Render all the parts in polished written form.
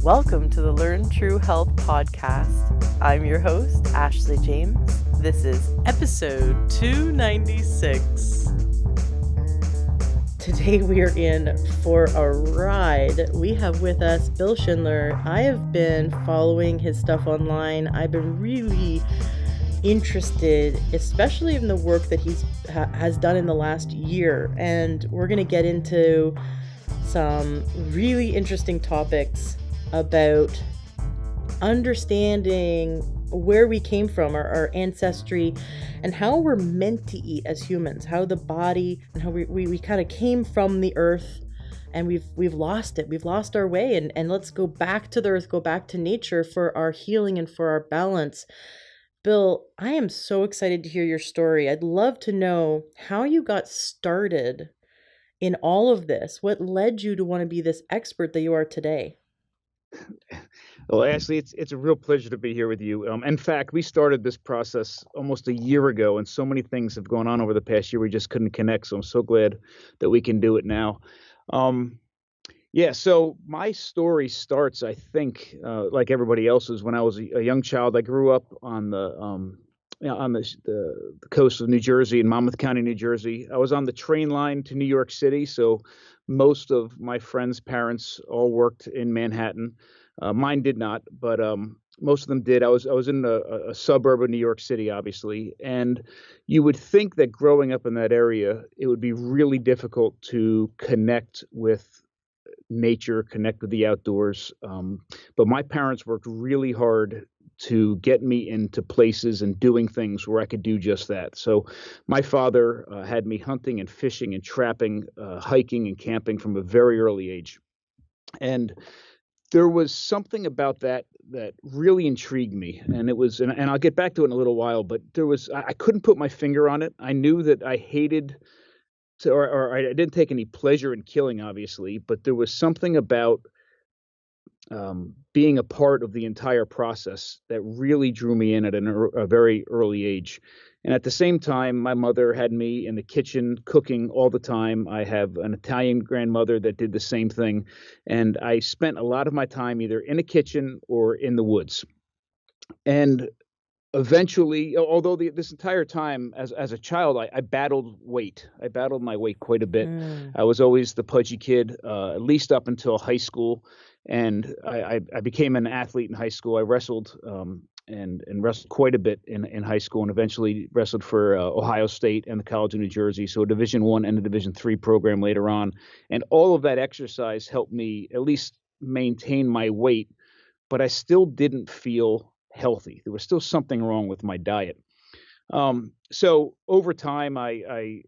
Welcome to the Learn True Health podcast. I'm your host, Ashley James. This is episode 296. Today we are in for a ride. We have with us Bill Schindler. I have been following his stuff online. I've been really interested, especially in the work that he's has done in the last year. And we're going to get into some really interesting topics about understanding where we came from, our ancestry, and how we're meant to eat as humans, how the body and how we kind of came from the earth and we've lost it. We've lost our way, and let's go back to the earth, go back to nature for our healing and for our balance. Bill, I am so excited to hear your story. I'd love to know how you got started in all of this. What led you to want to be this expert that you are today? Well, Ashley, it's a real pleasure to be here with you. In fact, we started this process almost a year ago, and so many things have gone on over the past year we just couldn't connect. So I'm so glad that we can do it now. So my story starts, I think, like everybody else's. When I was a young child, I grew up on the coast of New Jersey, in Monmouth County, New Jersey. I was on the train line to New York City, so most of my friends' parents all worked in Manhattan. Mine did not, but most of them did. I was in a suburb of New York City, obviously, and you would think that growing up in that area, it would be really difficult to connect with nature, connect with the outdoors. But my parents worked really hard to get me into places and doing things where I could do just that. So my father had me hunting and fishing and trapping, hiking and camping from a very early age. And there was something about that really intrigued me. And it was, and I'll get back to it in a little while, but I couldn't put my finger on it. I knew that I hated or I didn't take any pleasure in killing, obviously, but there was something about being a part of the entire process that really drew me in at a very early age. And at the same time, my mother had me in the kitchen cooking all the time. I have an Italian grandmother that did the same thing. And I spent a lot of my time either in a kitchen or in the woods. And eventually, although this entire time as a child, I battled weight. I battled my weight quite a bit. I was always the pudgy kid, at least up until high school. And I became an athlete in high school. I wrestled and wrestled quite a bit in high school, and eventually wrestled for Ohio State and the College of New Jersey, so a Division I and a Division III program later on. And all of that exercise helped me at least maintain my weight, but I still didn't feel healthy. There was still something wrong with my diet. So over time, I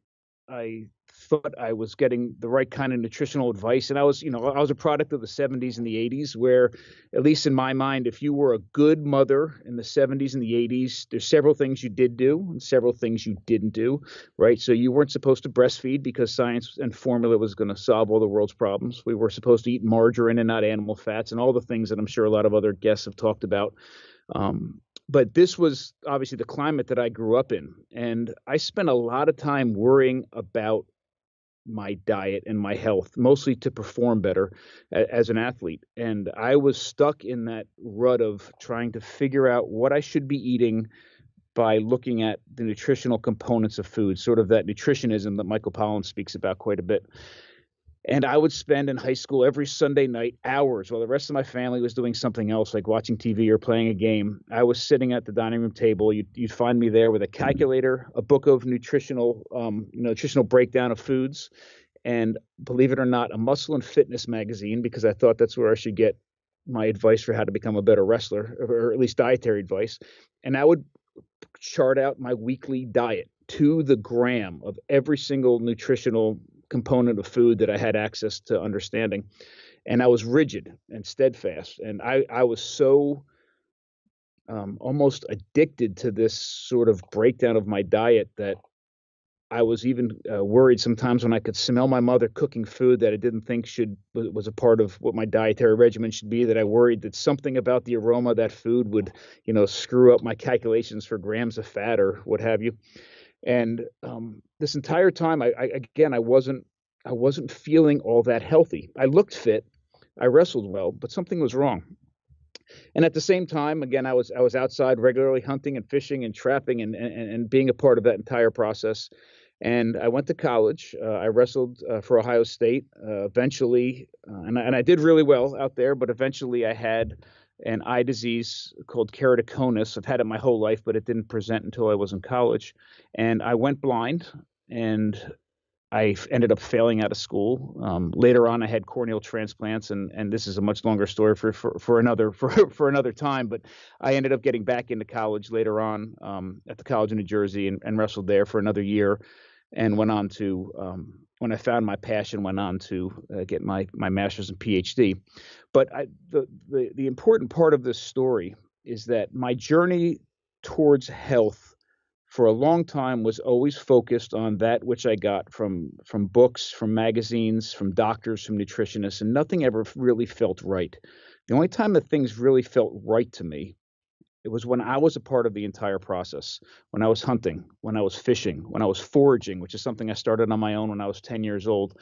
thought I was getting the right kind of nutritional advice. And I was a product of the 70s and the 80s, where, at least in my mind, if you were a good mother in the 70s and the 80s, there's several things you did do and several things you didn't do, right? So you weren't supposed to breastfeed because science and formula was going to solve all the world's problems. We were supposed to eat margarine and not animal fats, and all the things that I'm sure a lot of other guests have talked about. But this was obviously the climate that I grew up in. And I spent a lot of time worrying about my diet and my health, mostly to perform better as an athlete. And I was stuck in that rut of trying to figure out what I should be eating by looking at the nutritional components of food, sort of that nutritionism that Michael Pollan speaks about quite a bit. And I would spend in high school every Sunday night hours while the rest of my family was doing something else, like watching TV or playing a game. I was sitting at the dining room table. You'd find me there with a calculator, a book of nutritional breakdown of foods, and, believe it or not, a muscle and fitness magazine, because I thought that's where I should get my advice for how to become a better wrestler, or at least dietary advice. And I would chart out my weekly diet to the gram of every single nutritional component of food that I had access to understanding. And I was rigid and steadfast. And I was so almost addicted to this sort of breakdown of my diet that I was even worried sometimes when I could smell my mother cooking food that I didn't think was a part of what my dietary regimen should be, that I worried that something about the aroma of that food would, screw up my calculations for grams of fat or what have you. And this entire time, I wasn't feeling all that healthy. I looked fit. I wrestled well, but something was wrong. And at the same time, again, I was outside regularly hunting and fishing and trapping and being a part of that entire process. And I went to college. I wrestled for Ohio State. Eventually, and I did really well out there, but eventually I had an eye disease called keratoconus. I've had it my whole life, but it didn't present until I was in college. And I went blind, and I ended up failing out of school. Later on, I had corneal transplants, and this is a much longer story for another for another time. But I ended up getting back into college later on at the College of New Jersey and wrestled there for another year, and went on to when I found my passion, went on to get my master's and PhD. But the important part of this story is that my journey towards health for a long time was always focused on that which I got from books, from magazines, from doctors, from nutritionists, and nothing ever really felt right. The only time that things really felt right to me, it was when I was a part of the entire process, when I was hunting, when I was fishing, when I was foraging, which is something I started on my own when I was 10 years old.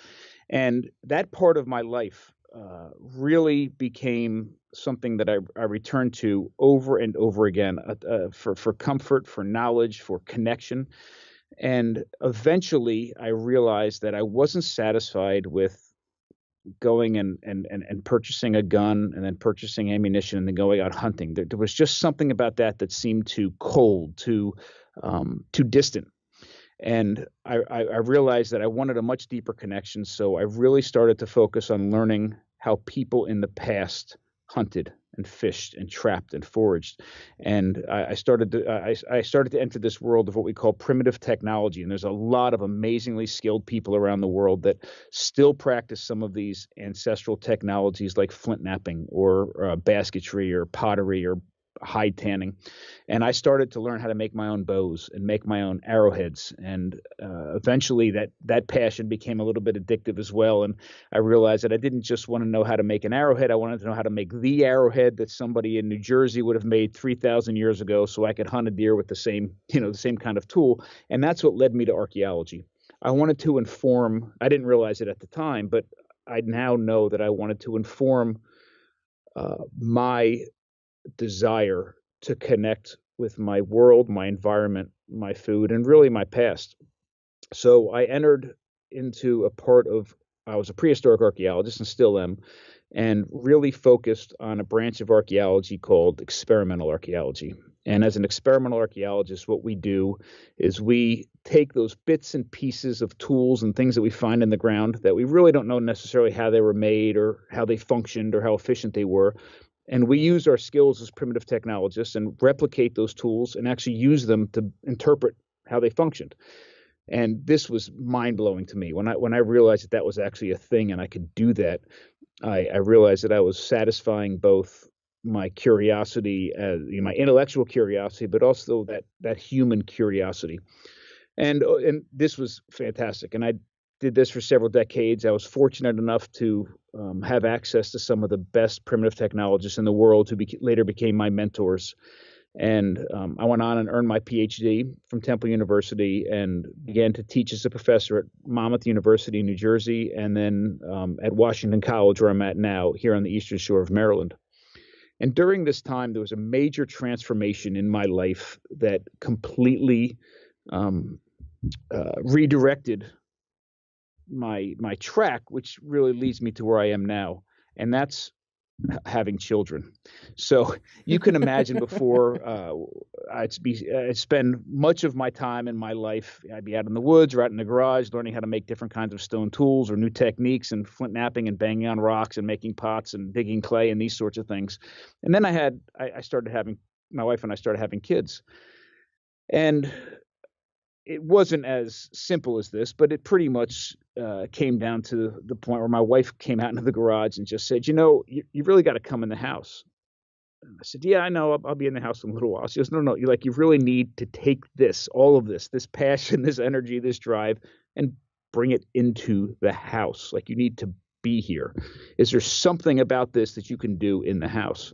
And that part of my life really became something that I returned to over and over again for comfort, for knowledge, for connection. And eventually I realized that I wasn't satisfied with going and purchasing a gun and then purchasing ammunition and then going out hunting. There was just something about that seemed too cold, too distant. And I realized that I wanted a much deeper connection. So I really started to focus on learning how people in the past hunted and fished and trapped and foraged. And I started to enter this world of what we call primitive technology. And there's a lot of amazingly skilled people around the world that still practice some of these ancestral technologies like flint knapping or basketry or pottery or hide tanning. And I started to learn how to make my own bows and make my own arrowheads. And eventually that passion became a little bit addictive as well. And I realized that I didn't just want to know how to make an arrowhead. I wanted to know how to make the arrowhead that somebody in New Jersey would have made 3,000 years ago, so I could hunt a deer with the same kind of tool. And that's what led me to archaeology. I wanted to inform, I didn't realize it at the time, but I now know that I wanted to inform my desire to connect with my world, my environment, my food, and really my past. So I entered into a part of, I was a prehistoric archaeologist and still am, and really focused on a branch of archaeology called experimental archaeology. And as an experimental archaeologist, what we do is we take those bits and pieces of tools and things that we find in the ground that we really don't know necessarily how they were made or how they functioned or how efficient they were. And we use our skills as primitive technologists and replicate those tools and actually use them to interpret how they functioned. And this was mind blowing to me when I realized that was actually a thing and I could do that. I realized that I was satisfying both my curiosity, my intellectual curiosity, but also that human curiosity. And this was fantastic. And I did this for several decades. I was fortunate enough to have access to some of the best primitive technologists in the world who later became my mentors. And I went on and earned my PhD from Temple University and began to teach as a professor at Monmouth University in New Jersey, and then at Washington College, where I'm at now, here on the Eastern Shore of Maryland. And during this time, there was a major transformation in my life that completely redirected my track, which really leads me to where I am now, and that's having children. So you can imagine before I'd spend much of my time in my life, I'd be out in the woods or out in the garage learning how to make different kinds of stone tools or new techniques and flint knapping and banging on rocks and making pots and digging clay and these sorts of things. And then I started having, my wife and I started having kids. And it wasn't as simple as this, but it pretty much came down to the point where my wife came out into the garage and just said, you really got to come in the house. And I said, yeah, I know. I'll be in the house in a little while. She goes, no, you really need to take all of this passion, this energy, this drive, and bring it into the house. Like, you need to be here. Is there something about this that you can do in the house?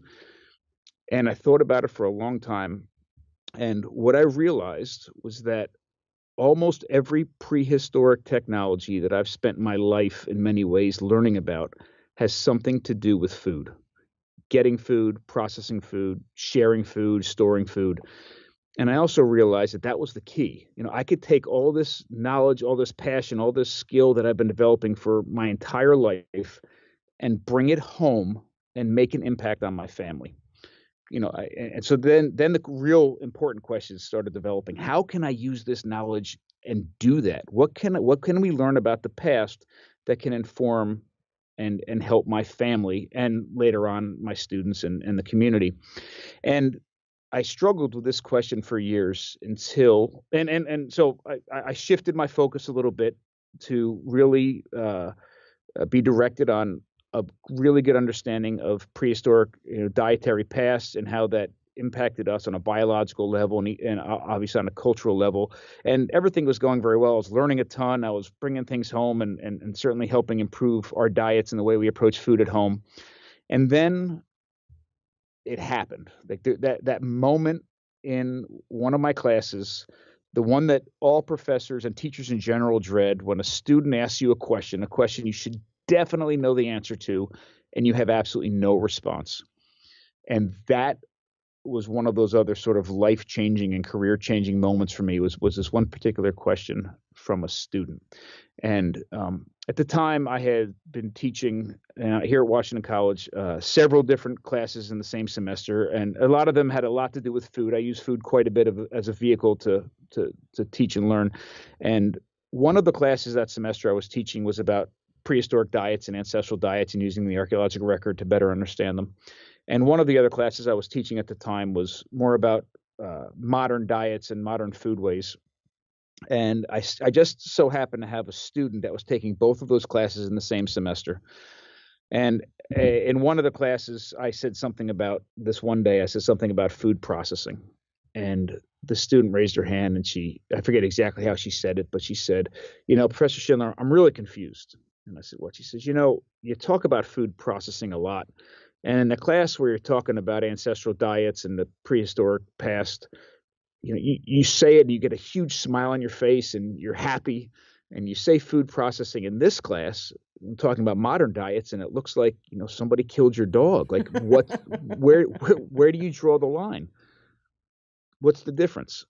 And I thought about it for a long time. And what I realized was that almost every prehistoric technology that I've spent my life in many ways learning about has something to do with food, getting food, processing food, sharing food, storing food. And I also realized that that was the key. I could take all this knowledge, all this passion, all this skill that I've been developing for my entire life and bring it home and make an impact on my family. And so then the real important questions started developing. How can I use this knowledge and do that? What can we learn about the past that can inform and help my family and later on my students and the community? And I struggled with this question for years until and so I shifted my focus a little bit to really be directed on a really good understanding of prehistoric, dietary past and how that impacted us on a biological level and obviously on a cultural level. And everything was going very well. I was learning a ton. I was bringing things home and certainly helping improve our diets and the way we approach food at home. And then it happened. Like that moment in one of my classes, the one that all professors and teachers in general dread, when a student asks you a question you should definitely know the answer to, and you have absolutely no response. And that was one of those other sort of life-changing and career-changing moments for me was this one particular question from a student. And at the time, I had been teaching here at Washington College several different classes in the same semester, and a lot of them had a lot to do with food. I use food quite a bit as a vehicle to teach and learn. And one of the classes that semester I was teaching was about prehistoric diets and ancestral diets and using the archaeological record to better understand them. And one of the other classes I was teaching at the time was more about modern diets and modern foodways. And I just so happened to have a student that was taking both of those classes in the same semester. And in one of the classes, I said something about this one day. I said something about food processing. And the student raised her hand and I forget exactly how she said it, but she said, Professor Schindler, I'm really confused. And I said, what? She says, you talk about food processing a lot. And in the class where you're talking about ancestral diets and the prehistoric past, you say it and you get a huge smile on your face and you're happy. And you say food processing in this class, I'm talking about modern diets, and it looks like, somebody killed your dog. Like where do you draw the line? What's the difference?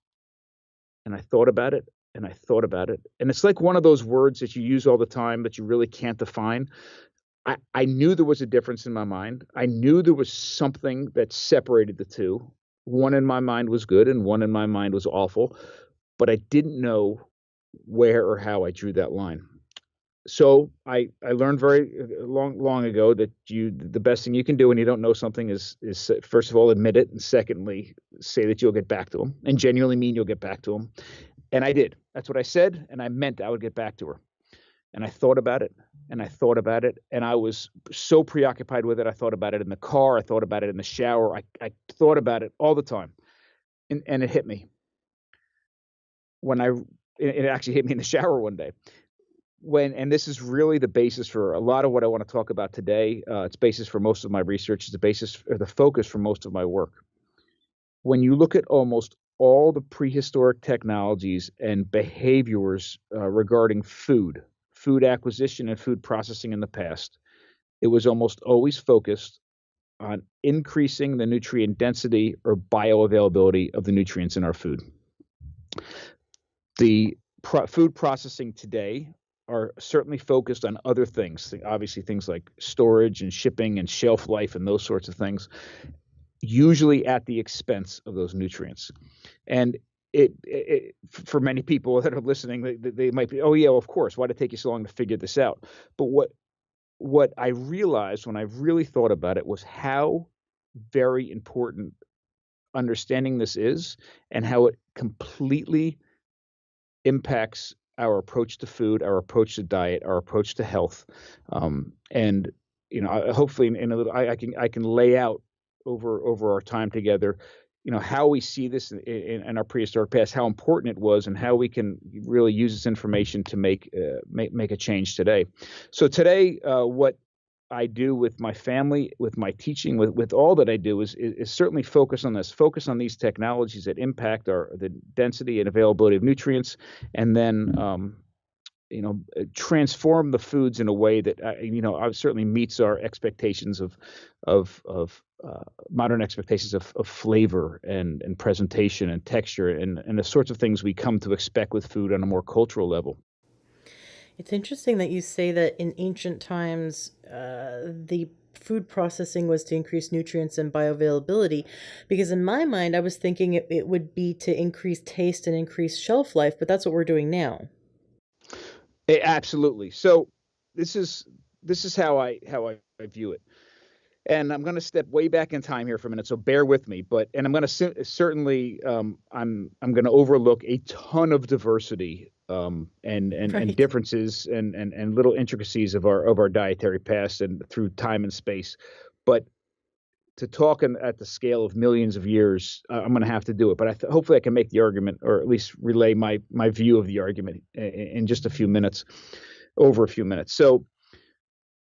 And I thought about it and I thought about it. And it's like one of those words that you use all the time that you really can't define. I knew there was a difference in my mind. I knew there was something that separated the two. One in my mind was good and one in my mind was awful, but I didn't know where or how I drew that line. So I learned very long ago that the best thing you can do when you don't know something is first of all admit it, and secondly say that you'll get back to them, and genuinely mean you'll get back to them. And I did. That's what I said, and I meant I would get back to her. And I thought about it, and I thought about it, and I was so preoccupied with it. I thought about it in the car. I thought about it in the shower. I thought about it all the time, and it hit me. It actually hit me in the shower one day. And this is really the basis for a lot of what I want to talk about today. It's basis for most of my research. It's the basis or the focus for most of my work. When you look at almost all the prehistoric technologies and behaviors regarding food acquisition and food processing in the past, it was almost always focused on increasing the nutrient density or bioavailability of the nutrients in our food. The food processing today are certainly focused on other things, obviously things like storage and shipping and shelf life and those sorts of things, usually at the expense of those nutrients. And it for many people that are listening, they might be, oh yeah, well, of course, why did it take you so long to figure this out? But what I realized when I really thought about it was how very important understanding this is, and how it completely impacts our approach to food, our approach to diet, our approach to health. And hopefully in a little, I can lay out over our time together, how we see this in our prehistoric past, how important it was, and how we can really use this information to make a change today. So today, what I do with my family, with my teaching, with all that I do is certainly focus on these technologies that impact the density and availability of nutrients, and then transform the foods in a way that certainly meets our expectations of modern expectations of flavor and presentation and texture and the sorts of things we come to expect with food on a more cultural level. It's interesting that you say that in ancient times, the food processing was to increase nutrients and bioavailability, because in my mind, I was thinking it would be to increase taste and increase shelf life, but that's what we're doing now. Absolutely. So this is this is how I view it. And I'm going to step way back in time here for a minute, so bear with me. And I'm going to certainly I'm going to overlook a ton of diversity and Right. differences and little intricacies of our dietary past and through time and space. But to talk at the scale of millions of years, I'm going to have to do it. But hopefully I can make the argument, or at least relay my view of the argument in just a few minutes, over a few minutes. So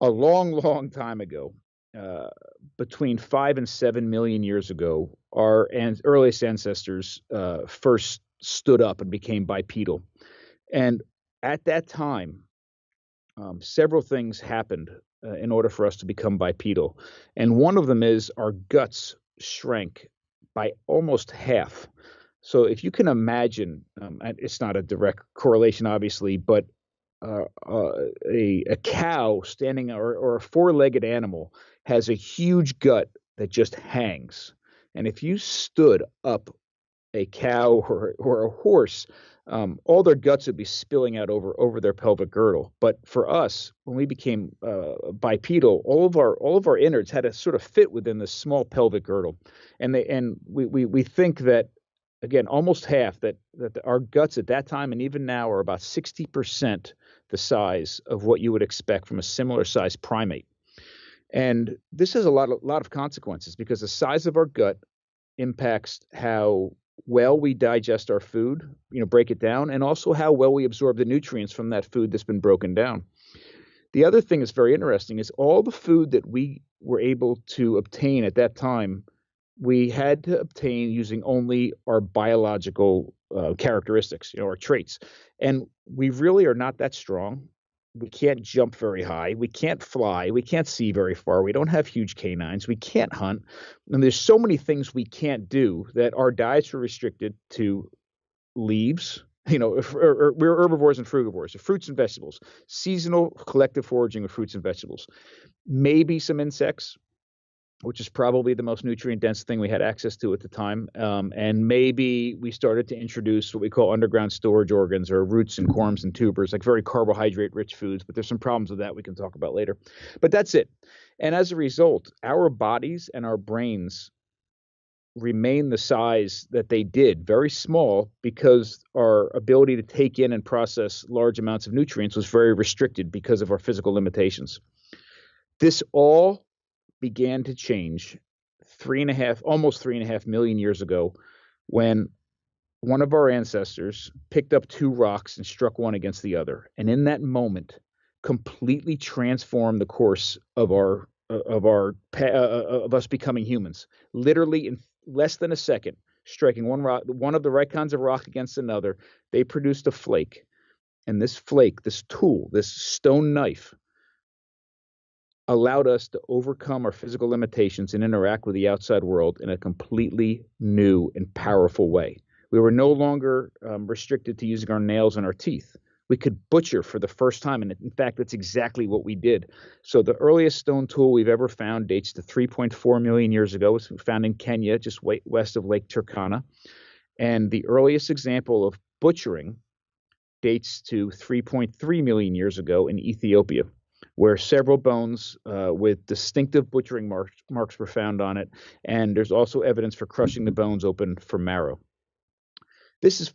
a long, long time ago, uh, between 5 and 7 million years ago, our earliest ancestors first stood up and became bipedal. And at that time, several things happened in order for us to become bipedal. And one of them is our guts shrank by almost half. So if you can imagine, and it's not a direct correlation, obviously, but a cow standing or a four-legged animal has a huge gut that just hangs. And if you stood up a cow or a horse, all their guts would be spilling out over their pelvic girdle. But for us, when we became bipedal, all of our innards had to sort of fit within this small pelvic girdle, and we think that, again, almost half that our guts at that time and even now are about 60% the size of what you would expect from a similar sized primate. And this has a lot of consequences, because the size of our gut impacts how well we digest our food, break it down, and also how well we absorb the nutrients from that food that's been broken down. The other thing that's very interesting is all the food that we were able to obtain at that time, we had to obtain using only our biological characteristics, our traits. And we really are not that strong. We can't jump very high. We can't fly. We can't see very far. We don't have huge canines. We can't hunt. And there's so many things we can't do that our diets are restricted to leaves. We're herbivores and frugivores, so fruits and vegetables, seasonal collective foraging of fruits and vegetables, maybe some insects, which is probably the most nutrient dense thing we had access to at the time. And maybe we started to introduce what we call underground storage organs, or roots and corms and tubers, like very carbohydrate rich foods. But there's some problems with that we can talk about later. But that's it. And as a result, our bodies and our brains remain the size that they did, very small, because our ability to take in and process large amounts of nutrients was very restricted because of our physical limitations. This all began to change almost 3.5 million years ago, when one of our ancestors picked up two rocks and struck one against the other, and in that moment, completely transformed the course of us becoming humans. Literally in less than a second, striking one of the right kinds of rock against another, they produced a flake, and this flake, this tool, this stone knife, allowed us to overcome our physical limitations and interact with the outside world in a completely new and powerful way. We were no longer restricted to using our nails and our teeth. We could butcher for the first time, and in fact, that's exactly what we did. So the earliest stone tool we've ever found dates to 3.4 million years ago. It was found in Kenya, just west of Lake Turkana. And the earliest example of butchering dates to 3.3 million years ago in Ethiopia, where several bones with distinctive butchering marks were found on it. And there's also evidence for crushing the bones open for marrow. This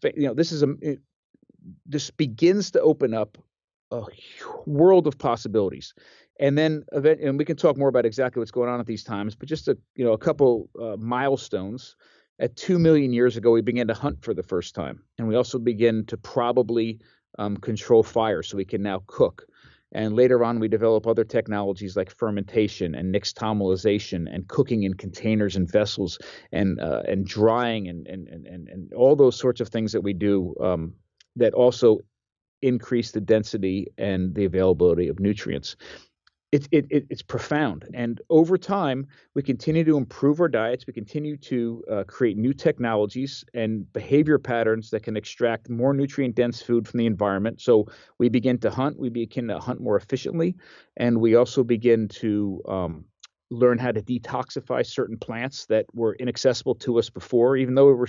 begins to open up a world of possibilities. And then, and we can talk more about exactly what's going on at these times, but just a couple milestones. At 2 million years ago, we began to hunt for the first time, and we also begin to probably control fire, so we can now cook. And later on, we develop other technologies like fermentation and nixtamalization and cooking in containers and vessels, and drying and all those sorts of things that we do, that also increase the density and the availability of nutrients. It's profound. And over time, we continue to improve our diets. We continue to create new technologies and behavior patterns that can extract more nutrient dense food from the environment. So we begin to hunt. We begin to hunt more efficiently, and we also begin to learn how to detoxify certain plants that were inaccessible to us before, even though we were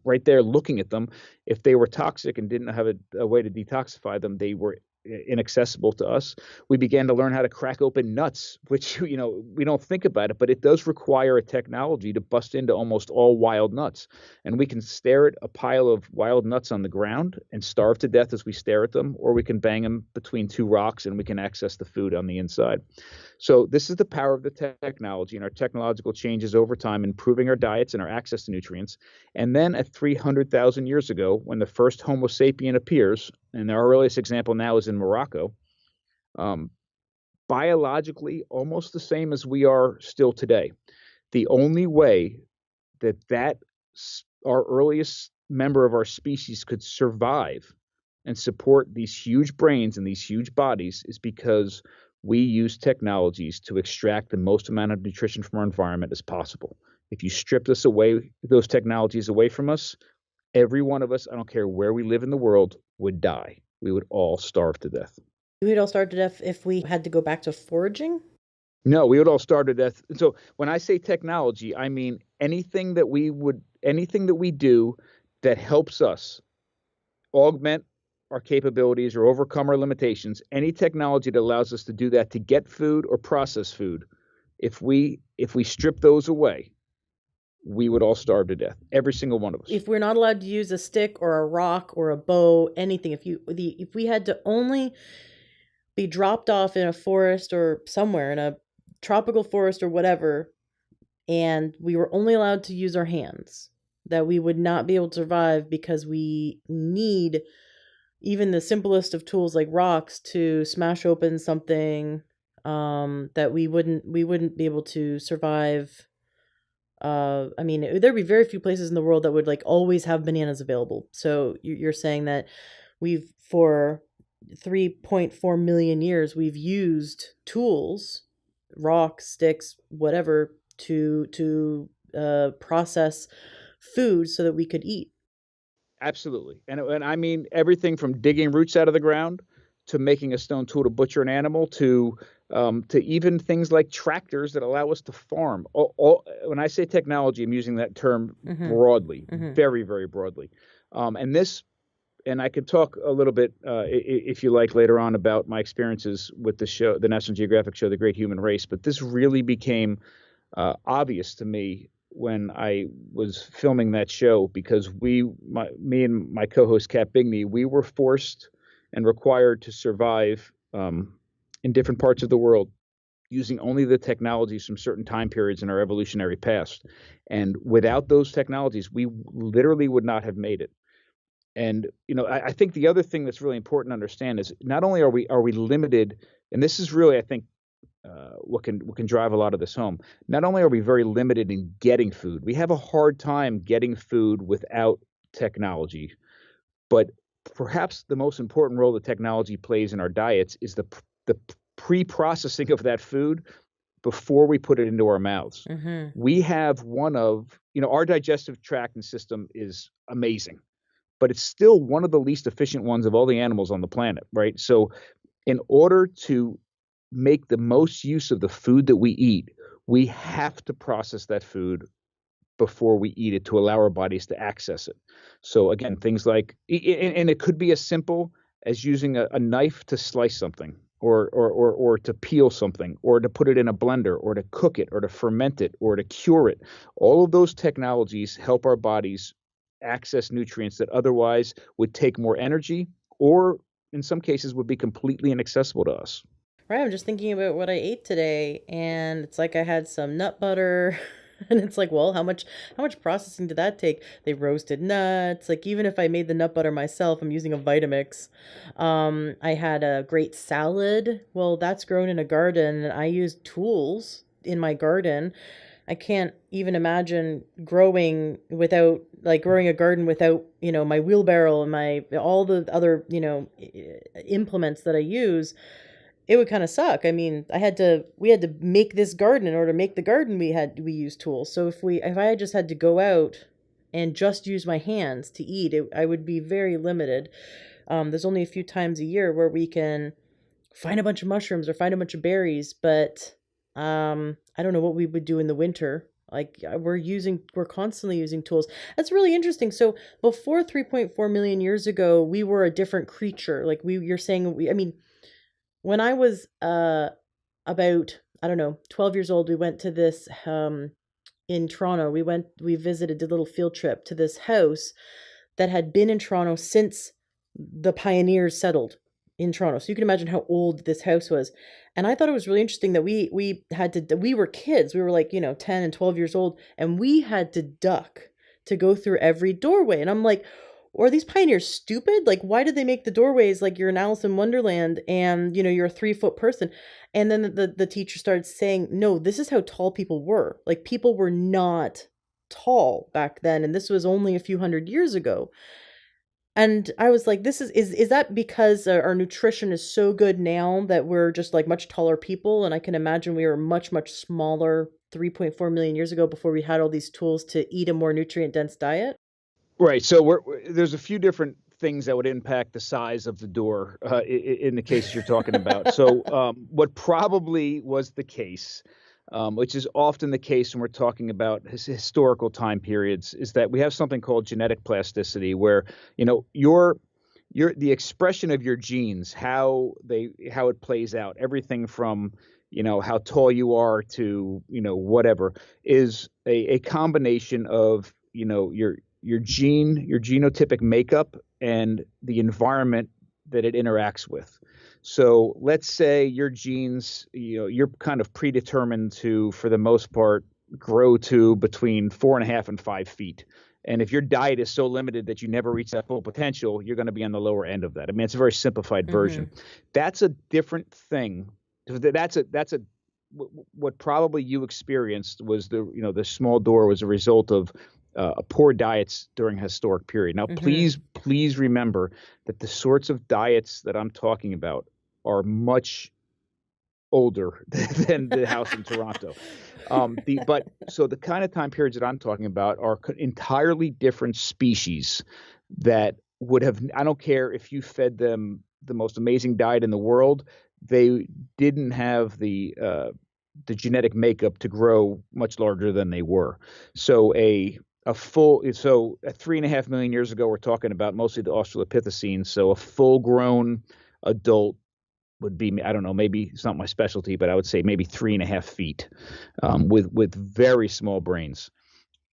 right there looking at them. If they were toxic and didn't have a way to detoxify them, they were inaccessible to us. We began to learn how to crack open nuts, which, we don't think about it, but it does require a technology to bust into almost all wild nuts. And we can stare at a pile of wild nuts on the ground and starve to death as we stare at them, or we can bang them between two rocks and we can access the food on the inside. So this is the power of the technology and our technological changes over time, improving our diets and our access to nutrients. And then at 300,000 years ago, when the first Homo sapien appears, and our earliest example now is in Morocco, um, biologically almost the same as we are still today. The only way that our earliest member of our species could survive and support these huge brains and these huge bodies is because we use technologies to extract the most amount of nutrition from our environment as possible. If you stripped us away, those technologies away from us, every one of us, I don't care where we live in the world, would die. We would all starve to death. We would all starve to death if we had to go back to foraging? No, we would all starve to death. So when I say technology, I mean anything that we do that helps us augment our capabilities or overcome our limitations, any technology that allows us to do that, to get food or process food, if we strip those away, we would all starve to death, every single one of us. If we're not allowed to use a stick or a rock or a bow, anything, if we had to only be dropped off in a forest or somewhere in a tropical forest or whatever, and we were only allowed to use our hands, that we would not be able to survive because we need even the simplest of tools like rocks to smash open something, that we wouldn't be able to survive. I mean, there'd be very few places in the world that would like always have bananas available. So you're saying that for 3.4 million years, we've used tools, rocks, sticks, whatever, to process food so that we could eat. Absolutely. And I mean everything from digging roots out of the ground to making a stone tool to butcher an animal to even things like tractors that allow us to farm. When I say technology, I'm using that term broadly, very, very broadly. And I could talk a little bit, if you like, later on about my experiences with the show, the National Geographic show, The Great Human Race. But this really became obvious to me when I was filming that show, because me and my co-host Kat Bigney, we were forced and required to survive in different parts of the world using only the technologies from certain time periods in our evolutionary past. And without those technologies, we literally would not have made it. And I think the other thing that's really important to understand is not only are we limited, and this is really, I think, what can drive a lot of this home. Not only are we very limited in getting food, we have a hard time getting food without technology. But perhaps the most important role that technology plays in our diets is the pre-processing of that food before we put it into our mouths. We have our digestive tract and system is amazing, but it's still one of the least efficient ones of all the animals on the planet, right? So in order to make the most use of the food that we eat, we have to process that food before we eat it to allow our bodies to access it. So again, things like, and it could be as simple as using a knife to slice something, or to peel something, or to put it in a blender, or to cook it, or to ferment it, or to cure it. All of those technologies help our bodies access nutrients that otherwise would take more energy, or in some cases would be completely inaccessible to us. Right, I'm just thinking about what I ate today, and it's like I had some nut butter, and it's like, well, how much processing did that take? They roasted nuts. Like, even if I made the nut butter myself, I'm using a Vitamix. I had a great salad. Well, that's grown in a garden, and I used tools in my garden I can't even imagine growing without, like, growing a garden without, my wheelbarrow and my all the other, implements that I use. It would kind of suck. I mean, we had to make this garden. In order to make the garden, we use tools. So if I just had to go out and just use my hands to eat, I would be very limited. There's only a few times a year where we can find a bunch of mushrooms or find a bunch of berries, but I don't know what we would do in the winter. Like, we're constantly using tools. That's really interesting. So before 3.4 million years ago, we were a different creature. Like, you're saying, I mean, when I was about, I don't know, 12 years old, we went to this in Toronto. We visited, did a little field trip to this house that had been in Toronto since the pioneers settled in Toronto. So you can imagine how old this house was. And I thought it was really interesting that we were kids. We were like, 10 and 12 years old, and we had to duck to go through every doorway. And I'm like, are these pioneers stupid? Like, why did they make the doorways like you're in Alice in Wonderland and, you're a 3-foot person? And then the teacher started saying, no, this is how tall people were. Like, people were not tall back then. And this was only a few hundred years ago. And I was like, is that because our nutrition is so good now that we're just like much taller people? And I can imagine we were much, much smaller 3.4 million years ago before we had all these tools to eat a more nutrient dense diet. Right. So there's a few different things that would impact the size of the door in the case you're talking about. So what probably was the case, which is often the case when we're talking about historical time periods, is that we have something called genetic plasticity, where your the expression of your genes, how it plays out, everything from how tall you are to whatever, is a combination of your genotypic makeup and the environment that it interacts with. So let's say your genes, you're kind of predetermined to, for the most part, grow to between 4.5 and 5 feet. And if your diet is so limited that you never reach that full potential, you're going to be on the lower end of that. I mean, it's a very simplified version. Mm-hmm. That's a different thing. What probably you experienced was the small door was a result of poor diets during a historic period. Now, Mm-hmm. please remember that the sorts of diets that I'm talking about are much older than the house in Toronto. So the kind of time periods that I'm talking about are entirely different species that would have, I don't care if you fed them the most amazing diet in the world, they didn't have the genetic makeup to grow much larger than they were. So at 3.5 million years ago, we're talking about mostly the Australopithecines. So a full-grown adult would be, I don't know, maybe it's not my specialty, but I would say maybe 3.5 feet, with very small brains.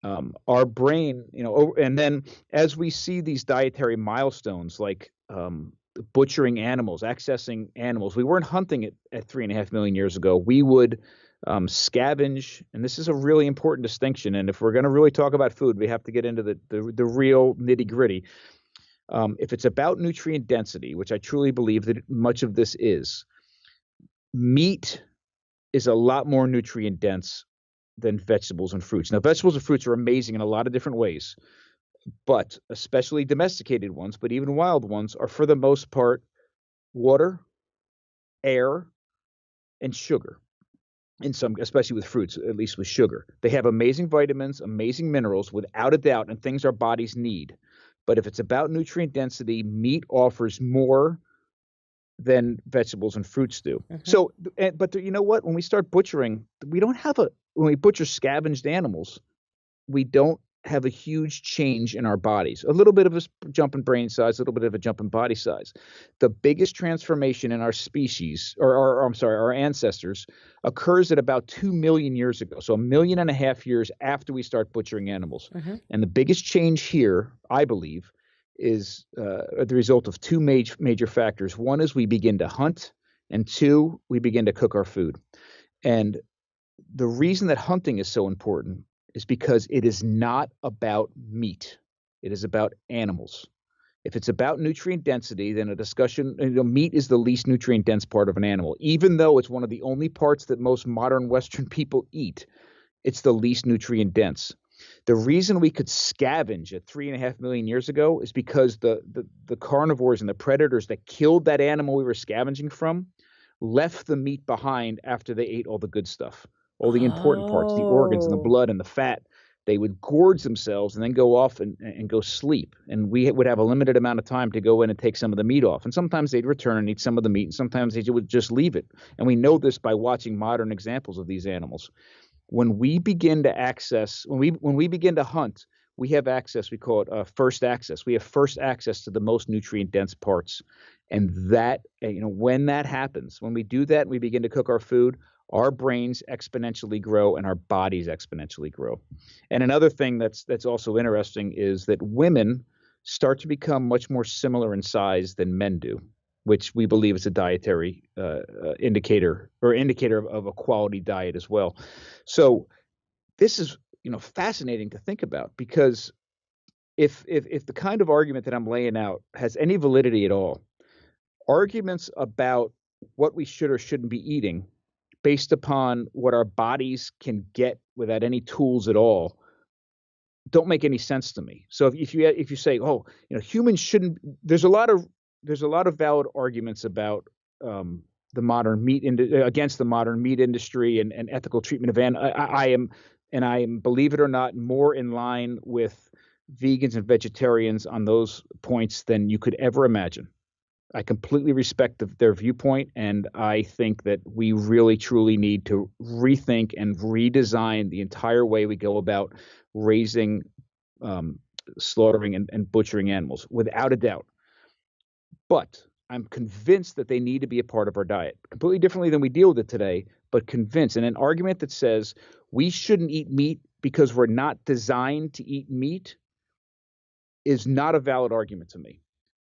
Our brain, and then as we see these dietary milestones, like butchering animals, accessing animals, we weren't hunting at 3.5 million years ago. We would scavenge, and this is a really important distinction. And if we're going to really talk about food, we have to get into the real nitty gritty. If it's about nutrient density, which I truly believe that much of this is, meat is a lot more nutrient dense than vegetables and fruits. Now, vegetables and fruits are amazing in a lot of different ways, but especially domesticated ones, but even wild ones, are for the most part water, air, and sugar. In some, especially with fruits, at least with sugar, they have amazing vitamins, amazing minerals, without a doubt, and things our bodies need. But if it's about nutrient density, meat offers more than vegetables and fruits do. Mm-hmm. So, but you know what? When we start butchering, when we butcher scavenged animals, we don't have a huge change in our bodies. A little bit of a jump in brain size, a little bit of a jump in body size. The biggest transformation in our species, our ancestors, occurs at about 2 million years ago. So 1.5 million years after we start butchering animals. Mm-hmm. And the biggest change here, I believe, is the result of two major factors. One is we begin to hunt, and two, we begin to cook our food. And the reason that hunting is so important is because it is not about meat. It is about animals. If it's about nutrient density, then meat is the least nutrient dense part of an animal, even though it's one of the only parts that most modern Western people eat. It's the least nutrient dense. The reason we could scavenge at 3.5 million years ago is because the carnivores and the predators that killed that animal we were scavenging from left the meat behind after they ate all the good stuff, all the important parts, the organs and the Oh. blood and the fat. They would gorge themselves and then go off and go sleep. And we would have a limited amount of time to go in and take some of the meat off. And sometimes they'd return and eat some of the meat, and sometimes they would just leave it. And we know this by watching modern examples of these animals. When we begin to access, when we begin to hunt, we have access. We call it first access. We have first access to the most nutrient dense parts, and that when that happens, when we do that, and we begin to cook our food. Our brains exponentially grow, and our bodies exponentially grow. And another thing that's also interesting is that women start to become much more similar in size than men do, which we believe is a dietary indicator or indicator of a quality diet as well. So this is fascinating to think about, because if the kind of argument that I'm laying out has any validity at all, arguments about what we should or shouldn't be eating based upon what our bodies can get without any tools at all don't make any sense to me. So if you say, oh, humans shouldn't, there's a lot of valid arguments about the modern against the modern meat industry and ethical treatment of I am, believe it or not, more in line with vegans and vegetarians on those points than you could ever imagine. I completely respect their viewpoint, and I think that we really truly need to rethink and redesign the entire way we go about raising, um, slaughtering, and butchering animals, without a doubt. But I'm convinced that they need to be a part of our diet, completely differently than we deal with it today, but convinced. And an argument that says we shouldn't eat meat because we're not designed to eat meat is not a valid argument to me.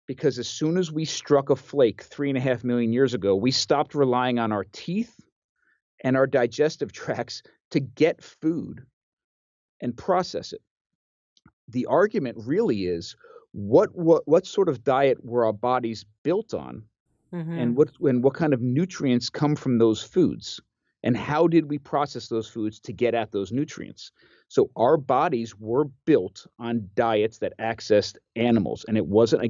Because as soon as we struck a flake 3.5 million years ago, we stopped relying on our teeth and our digestive tracts to get food and process it. The argument really is what sort of diet were our bodies built on, Mm-hmm. and what kind of nutrients come from those foods, and how did we process those foods to get at those nutrients. So our bodies were built on diets that accessed animals, and it wasn't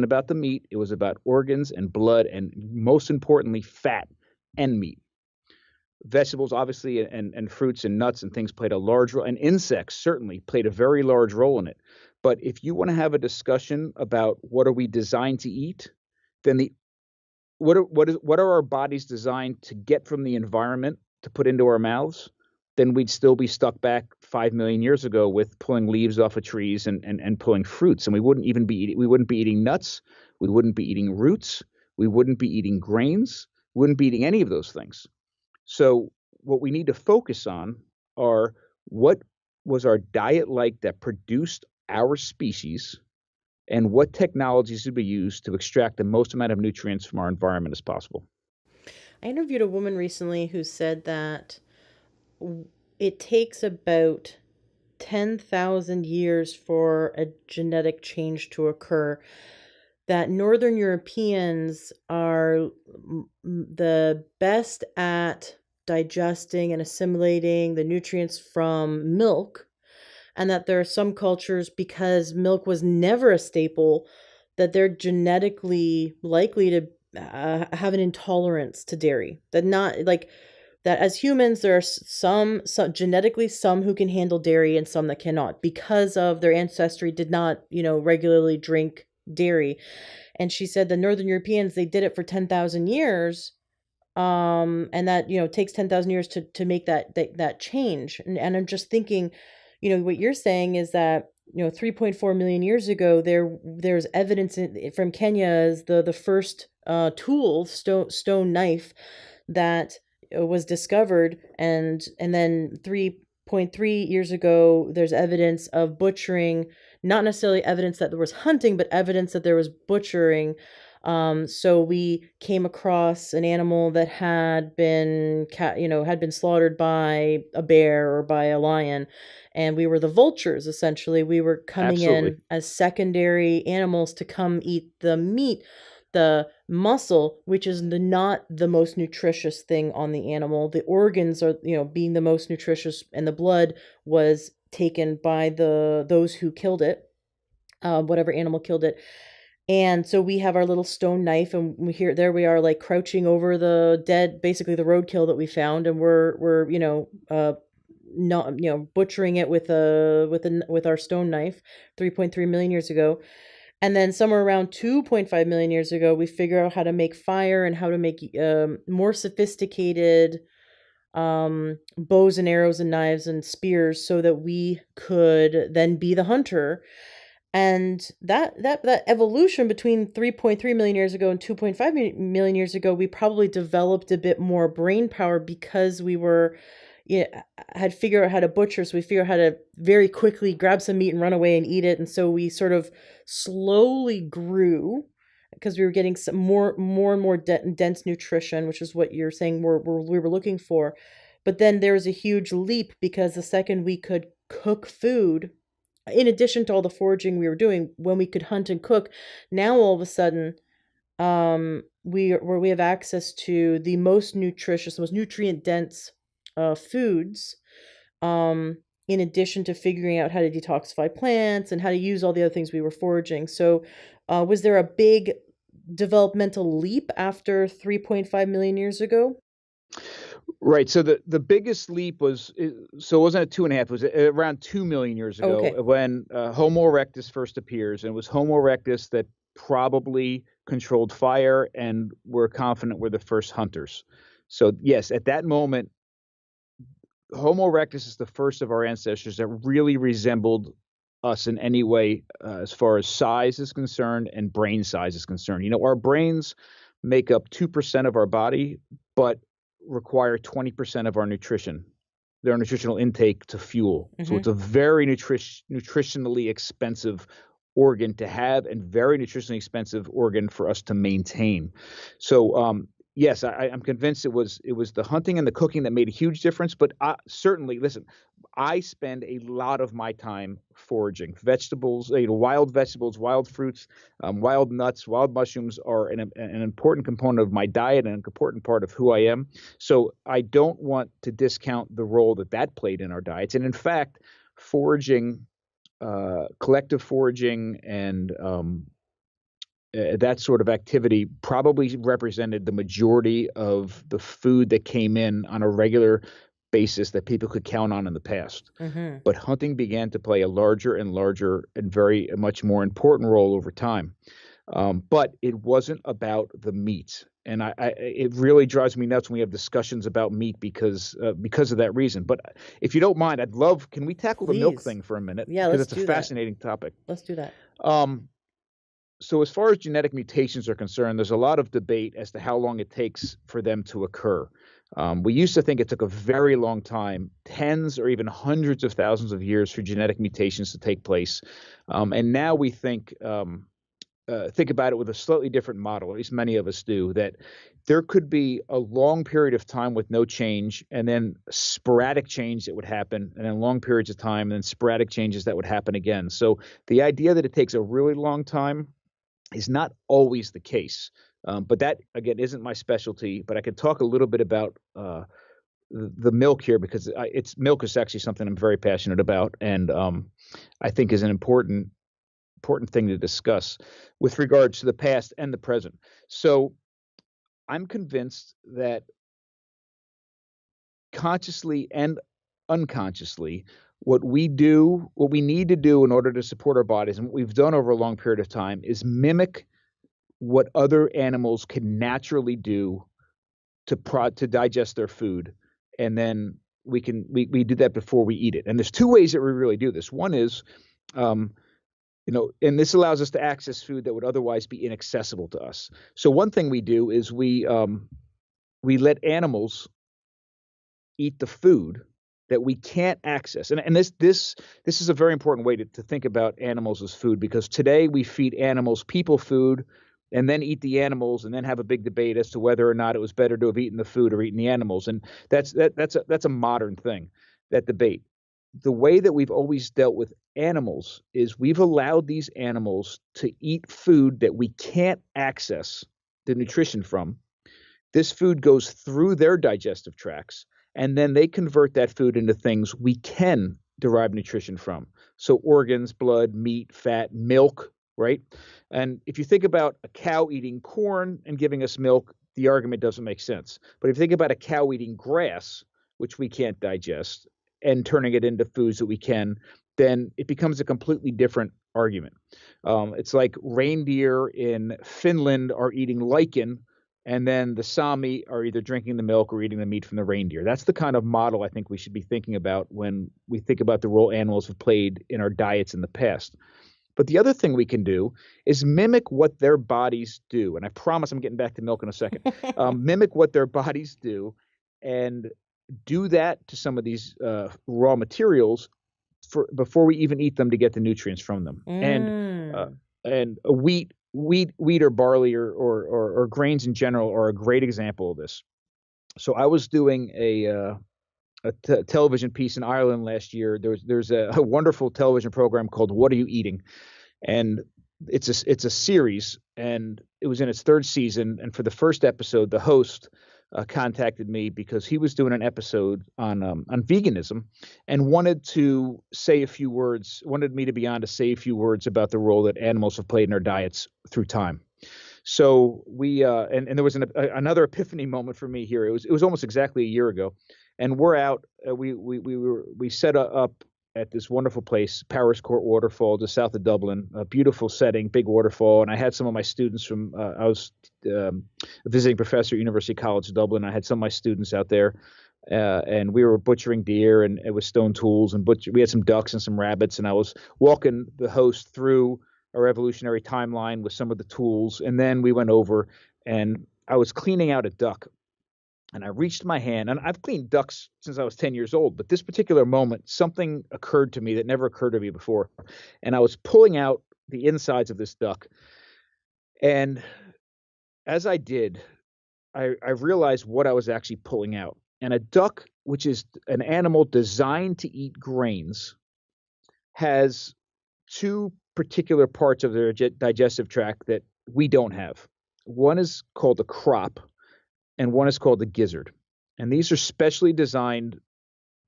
about the meat. It was about organs and blood, and most importantly, fat and meat. Vegetables, obviously, and fruits and nuts and things played a large role, and insects certainly played a very large role in it. But if you want to have a discussion about what are we designed to eat, then the what are our bodies designed to get from the environment to put into our mouths, then we'd still be stuck back 5 million years ago with pulling leaves off of trees and pulling fruits, and we wouldn't be eating nuts, we wouldn't be eating roots, we wouldn't be eating grains, we wouldn't be eating any of those things. So what we need to focus on are what was our diet like that produced our species, and what technologies should be used to extract the most amount of nutrients from our environment as possible. I interviewed a woman recently who said that it takes about 10,000 years for a genetic change to occur. That Northern Europeans are the best at digesting and assimilating the nutrients from milk, and that there are some cultures, because milk was never a staple, that they're genetically likely to have an intolerance to dairy. That not like that as humans, there are some genetically some who can handle dairy and some that cannot, because of their ancestry did not, regularly drink dairy. And she said the Northern Europeans, they did it for 10,000 years, and that takes 10,000 years to make that change. And I'm just thinking, what you're saying is that 3.4 million years ago, there's evidence from Kenya as the first tool, stone knife, that was discovered, and then 3.3 years ago there's evidence of butchering, not necessarily evidence that there was hunting, but evidence that there was butchering. So we came across an animal that had been slaughtered by a bear or by a lion, and we were the vultures. Essentially, we were coming Absolutely. in as secondary animals to come eat the meat, the Muscle, which is not the most nutritious thing on the animal. The organs are, being the most nutritious, and the blood was taken by those who killed it, whatever animal killed it. And so we have our little stone knife, and there we are, like crouching over the dead, basically the roadkill that we found, and we're not butchering it with our stone knife 3.3 million years ago. And then somewhere around 2.5 million years ago, we figure out how to make fire and how to make more sophisticated bows and arrows and knives and spears, so that we could then be the hunter. And that evolution between 3.3 million years ago and 2.5 million years ago, we probably developed a bit more brain power because we were, had figured out how to butcher. So we figured out how to very quickly grab some meat and run away and eat it. And so we sort of slowly grew because we were getting some more and more dense nutrition, which is what you're saying we were looking for. But then there was a huge leap, because the second we could cook food, in addition to all the foraging we were doing, when we could hunt and cook, now all of a sudden, we have access to the most nutritious, most nutrient dense foods. In addition to figuring out how to detoxify plants and how to use all the other things we were foraging. So, was there a big developmental leap after 3.5 million years ago? Right. So the biggest leap was, so it wasn't at 2.5, it was around 2 million years Oh, ago okay. when Homo erectus first appears. And it was Homo erectus that probably controlled fire, and we're confident we're the first hunters. So yes, at that moment, Homo erectus is the first of our ancestors that really resembled us in any way, as far as size is concerned and brain size is concerned. Our brains make up 2% of our body, but require 20% of our nutrition, their nutritional intake to fuel. So Mm-hmm. it's a very nutritionally expensive organ to have, and very nutritionally expensive organ for us to maintain. So yes, I'm convinced it was the hunting and the cooking that made a huge difference. But certainly, listen, I spend a lot of my time foraging vegetables, wild vegetables, wild fruits, wild nuts, wild mushrooms are an important component of my diet and an important part of who I am. So I don't want to discount the role that played in our diets. And in fact, foraging, collective foraging, and that sort of activity probably represented the majority of the food that came in on a regular basis that people could count on in the past. Mm-hmm. But hunting began to play a larger and larger and very much more important role over time. But it wasn't about the meat. And it really drives me nuts when we have discussions about meat because of that reason. But if you don't mind, can we tackle the milk Please. thing for a minute? Yeah, Because let's it's a do that. fascinating topic. Let's do that. Um, so as far as genetic mutations are concerned, there's a lot of debate as to how long it takes for them to occur. We used to think it took a very long time, tens or even hundreds of thousands of years, for genetic mutations to take place. And now we think about it with a slightly different model, at least many of us do, that there could be a long period of time with no change, and then sporadic change that would happen, and then long periods of time, and then sporadic changes that would happen again. So the idea that it takes a really long time is not always the case. But that, again, isn't my specialty. But I could talk a little bit about the milk here, because milk is actually something I'm very passionate about, and I think is an important thing to discuss with regards to the past and the present. So I'm convinced that consciously and unconsciously, what we need to do in order to support our bodies, and what we've done over a long period of time, is mimic what other animals can naturally do to digest their food. And then we do that before we eat it. And there's two ways that we really do this. One is, um, and this allows us to access food that would otherwise be inaccessible to us. So one thing we do is we let animals eat the food that we can't access. And this is a very important way to think about animals as food, because today we feed animals people food, and then eat the animals, and then have a big debate as to whether or not it was better to have eaten the food or eaten the animals. And that's a modern thing, that debate. The way that we've always dealt with animals is we've allowed these animals to eat food that we can't access, the nutrition from, this food goes through their digestive tracts, and then they convert that food into things we can derive nutrition from. So organs, blood, meat, fat, milk, right? And if you think about a cow eating corn and giving us milk, the argument doesn't make sense. But if you think about a cow eating grass, which we can't digest, and turning it into foods that we can, then it becomes a completely different argument. It's like reindeer in Finland are eating lichen, and then the Sami are either drinking the milk or eating the meat from the reindeer. That's the kind of model I think we should be thinking about when we think about the role animals have played in our diets in the past. But the other thing we can do is mimic what their bodies do. And I promise I'm getting back to milk in a second. Mimic what their bodies do and do that to some of these raw materials before we even eat them to get the nutrients from them. And a wheat or barley or grains in general are a great example of this. So I was doing a television piece in Ireland last year. There's a wonderful television program called What Are You Eating? And it's a series, and it was in its third season. And for the first episode, the host contacted me because he was doing an episode on veganism and wanted me to be on to say a few words about the role that animals have played in our diets through time. So we and there was another epiphany moment for me here. It was almost exactly a year ago, and we're out. We set up at this wonderful place, Powers Court Waterfall, just south of Dublin, a beautiful setting, big waterfall. And I had some of my students from, I was a visiting professor at University College Dublin. I had some of my students out there, and we were butchering deer, and it was stone tools, and we had some ducks and some rabbits. And I was walking the host through our evolutionary timeline with some of the tools. And then we went over, and I was cleaning out a duck. And I reached my hand, and I've cleaned ducks since I was 10 years old, but this particular moment, something occurred to me that never occurred to me before. And I was pulling out the insides of this duck. And as I did, I realized what I was actually pulling out. And a duck, which is an animal designed to eat grains, has two particular parts of their digestive tract that we don't have. One is called a crop, and one is called the gizzard. And these are specially designed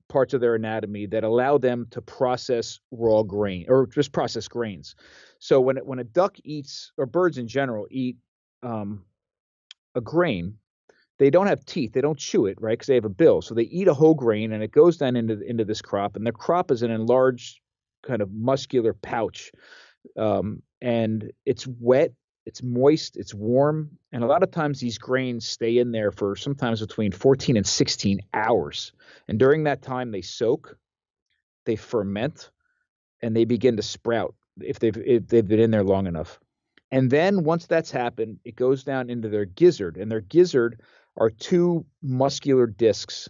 parts of their anatomy that allow them to process raw grain or just process grains. So when a duck eats, or birds in general eat a grain, they don't have teeth. They don't chew it, right? Because they have a bill. So they eat a whole grain, and it goes down into this crop. And the crop is an enlarged kind of muscular pouch. And it's wet. It's moist, it's warm, and a lot of times these grains stay in there for sometimes between 14 and 16 hours. And during that time, they soak, they ferment, and they begin to sprout if they've been in there long enough. And then once that's happened, it goes down into their gizzard, and their gizzard are two muscular discs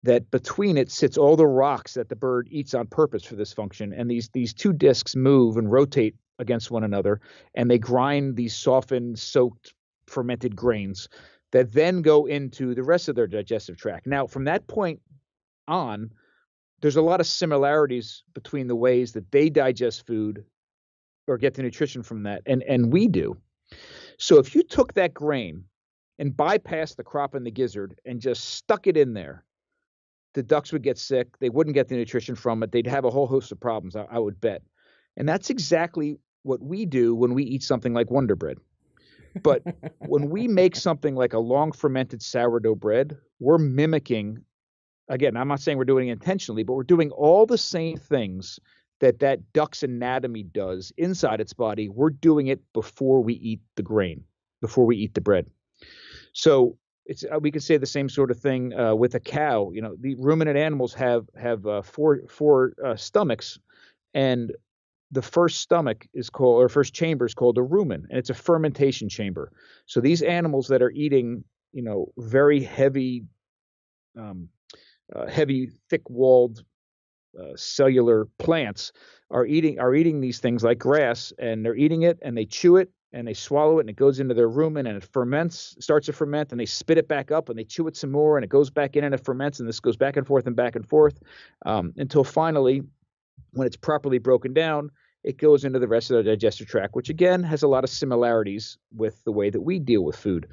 that between it sits all the rocks that the bird eats on purpose for this function. And these two discs move and rotate against one another, and they grind these softened, soaked, fermented grains that then go into the rest of their digestive tract. Now, from that point on, there's a lot of similarities between the ways that they digest food or get the nutrition from that and we do. So if you took that grain and bypassed the crop and the gizzard and just stuck it in there, the ducks would get sick. They wouldn't get the nutrition from it. They'd have a whole host of problems, I would bet. And that's exactly what we do when we eat something like Wonder Bread. But when we make something like a long fermented sourdough bread, we're mimicking, again, I'm not saying we're doing it intentionally, but we're doing all the same things that duck's anatomy does inside its body. We're doing it before we eat the grain, before we eat the bread. So we could say the same sort of thing with a cow. You know, the ruminant animals have four stomachs, and the first stomach is called, or first chamber is called a rumen, and it's a fermentation chamber. So these animals that are eating, very heavy, thick-walled cellular plants are eating these things like grass, and they're eating it, and they chew it, and they swallow it, and it goes into their rumen, and it starts to ferment, and they spit it back up, and they chew it some more, and it goes back in, and it ferments, and this goes back and forth, until finally, when it's properly broken down, it goes into the rest of the digestive tract, which again has a lot of similarities with the way that we deal with food.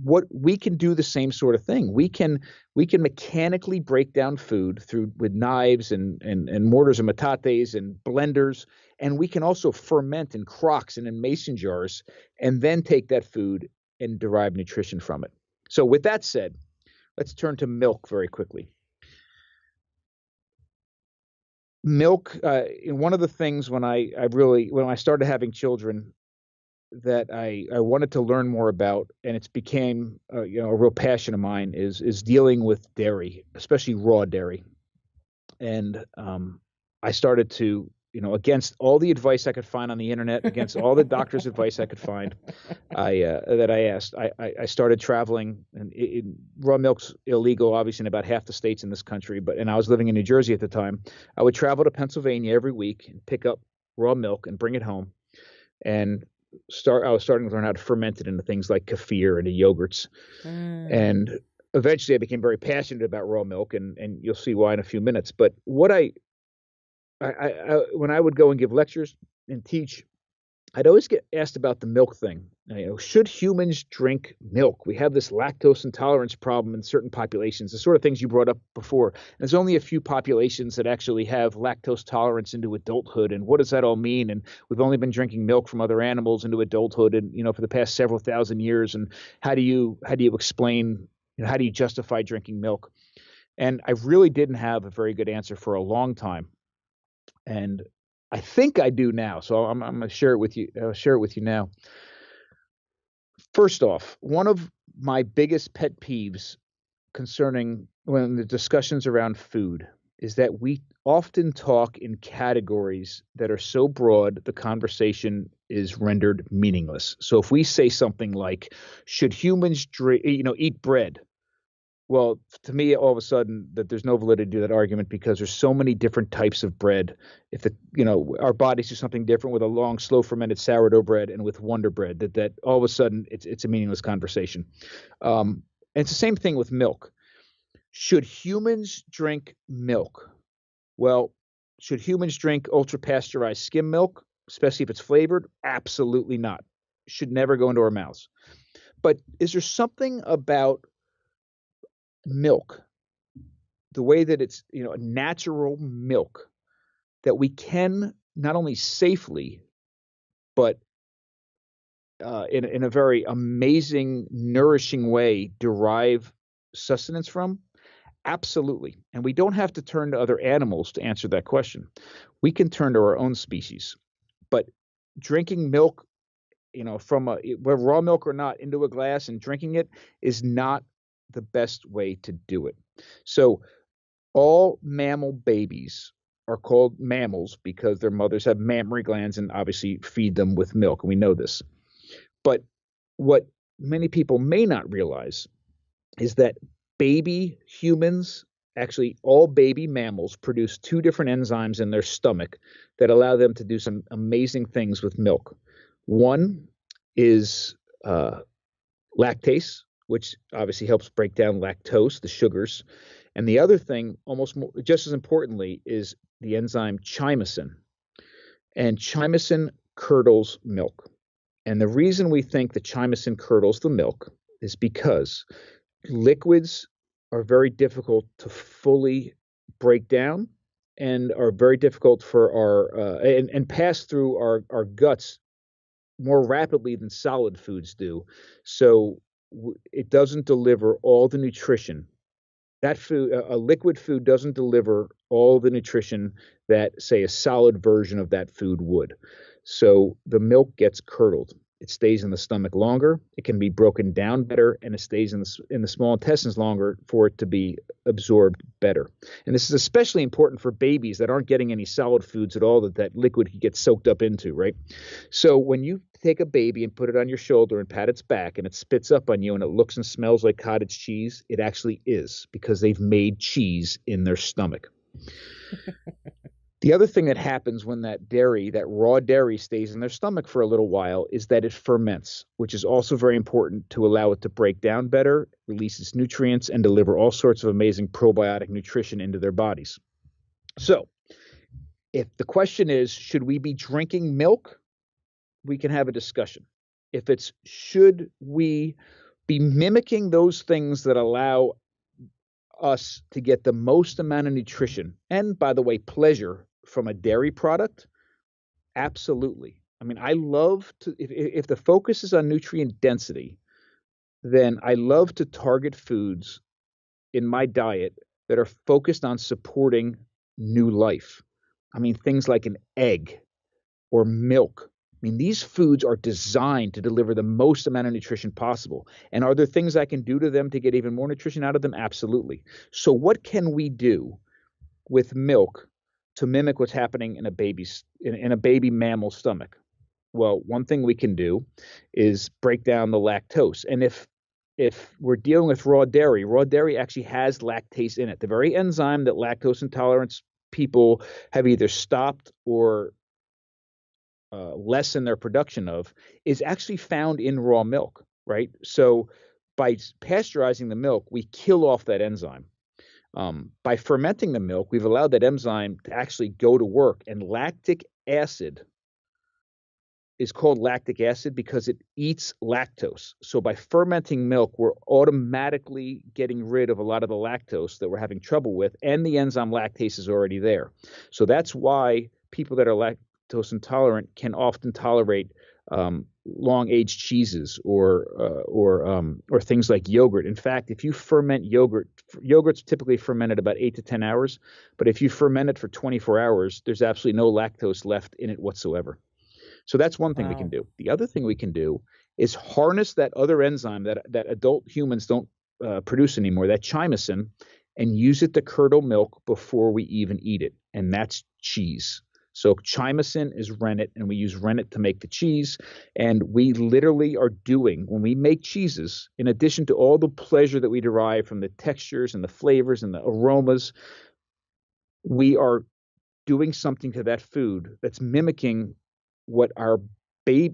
What we can do the same sort of thing. We can mechanically break down food through with knives and mortars and metates and blenders, and we can also ferment in crocks and in mason jars, and then take that food and derive nutrition from it. So with that said, let's turn to milk very quickly. Milk, one of the things when I started having children that I wanted to learn more about, and it's became a real passion of mine, is dealing with dairy, especially raw dairy. And I started to, against all the advice I could find on the internet, against all the doctor's advice I could find, I started traveling. And raw milk's illegal, obviously, in about half the states in this country. And I was living in New Jersey at the time. I would travel to Pennsylvania every week and pick up raw milk and bring it home. And I was starting to learn how to ferment it into things like kefir and yogurts. And eventually I became very passionate about raw milk, and you'll see why in a few minutes. But what I when I would go and give lectures and teach, I'd always get asked about the milk thing. Should humans drink milk? We have this lactose intolerance problem in certain populations, the sort of things you brought up before. There's only a few populations that actually have lactose tolerance into adulthood. And what does that all mean? And we've only been drinking milk from other animals into adulthood, and for the past several thousand years. And how do you explain, how do you justify drinking milk? And I really didn't have a very good answer for a long time. And I think I do now, so I'm going to share it with you. I'll share it with you now. First off, one of my biggest pet peeves concerning when the discussions around food is that we often talk in categories that are so broad the conversation is rendered meaningless. So if we say something like, "Should humans eat bread?" Well, to me, all of a sudden, that there's no validity to that argument, because there's so many different types of bread. If our bodies do something different with a long, slow fermented sourdough bread and with Wonder Bread, that all of a sudden it's a meaningless conversation. And it's the same thing with milk. Should humans drink milk? Well, should humans drink ultra pasteurized skim milk, especially if it's flavored? Absolutely not. Should never go into our mouths. But is there something about milk, the way that it's natural milk, that we can not only safely but in a very amazing, nourishing way derive sustenance from? Absolutely. And we don't have to turn to other animals to answer that question. We can turn to our own species. But drinking milk, from whether raw milk or not, into a glass and drinking it is not the best way to do it. So all mammal babies are called mammals because their mothers have mammary glands and obviously feed them with milk, and we know this. But what many people may not realize is that baby humans, actually all baby mammals, produce two different enzymes in their stomach that allow them to do some amazing things with milk. One is lactase, which obviously helps break down lactose, the sugars. And the other thing, just as importantly, is the enzyme chymosin. And chymosin curdles milk. And the reason we think that chymosin curdles the milk is because liquids are very difficult to fully break down and are very difficult for our and pass through our guts more rapidly than solid foods do. So it doesn't deliver all the nutrition. That food, a liquid food, doesn't deliver all the nutrition that, say, a solid version of that food would. So the milk gets curdled. It stays in the stomach longer. It can be broken down better, and it stays in the small intestines longer for it to be absorbed better. And this is especially important for babies that aren't getting any solid foods at all that liquid can get soaked up into, right? So when you take a baby and put it on your shoulder and pat its back and it spits up on you and it looks and smells like cottage cheese, it actually is, because they've made cheese in their stomach. The other thing that happens when that raw dairy stays in their stomach for a little while is that it ferments, which is also very important to allow it to break down better, release its nutrients, and deliver all sorts of amazing probiotic nutrition into their bodies. So If the question is, should we be drinking milk? We can have a discussion. If it's, should we be mimicking those things that allow us to get the most amount of nutrition and, by the way, pleasure from a dairy product? Absolutely. I mean, I love to, if the focus is on nutrient density, then I love to target foods in my diet that are focused on supporting new life. I mean, things like an egg or milk. I mean, these foods are designed to deliver the most amount of nutrition possible. And are there things I can do to them to get even more nutrition out of them? Absolutely. So, what can we do with milk to mimic what's happening in a baby mammal stomach? Well, one thing we can do is break down the lactose. And if we're dealing with raw dairy actually has lactase in it. The very enzyme that lactose intolerance people have either stopped or lessen their production of is actually found in raw milk, right? So by pasteurizing the milk, we kill off that enzyme. By fermenting the milk, we've allowed that enzyme to actually go to work, and lactic acid is called lactic acid because it eats lactose. So by fermenting milk, we're automatically getting rid of a lot of the lactose that we're having trouble with, and the enzyme lactase is already there. So that's why people that are lactose intolerant can often tolerate long-aged cheeses or things like yogurt. In fact, if you ferment yogurt, yogurt's typically fermented about 8 to 10 hours, but if you ferment it for 24 hours, there's absolutely no lactose left in it whatsoever. So that's one thing we can Wow. do. The other thing we can do is harness that other enzyme that adult humans don't produce anymore, that chymosin, and use it to curdle milk before we even eat it. And that's cheese. So chymosin is rennet, and we use rennet to make the cheese. And we literally are doing, when we make cheeses, in addition to all the pleasure that we derive from the textures and the flavors and the aromas, we are doing something to that food that's mimicking what our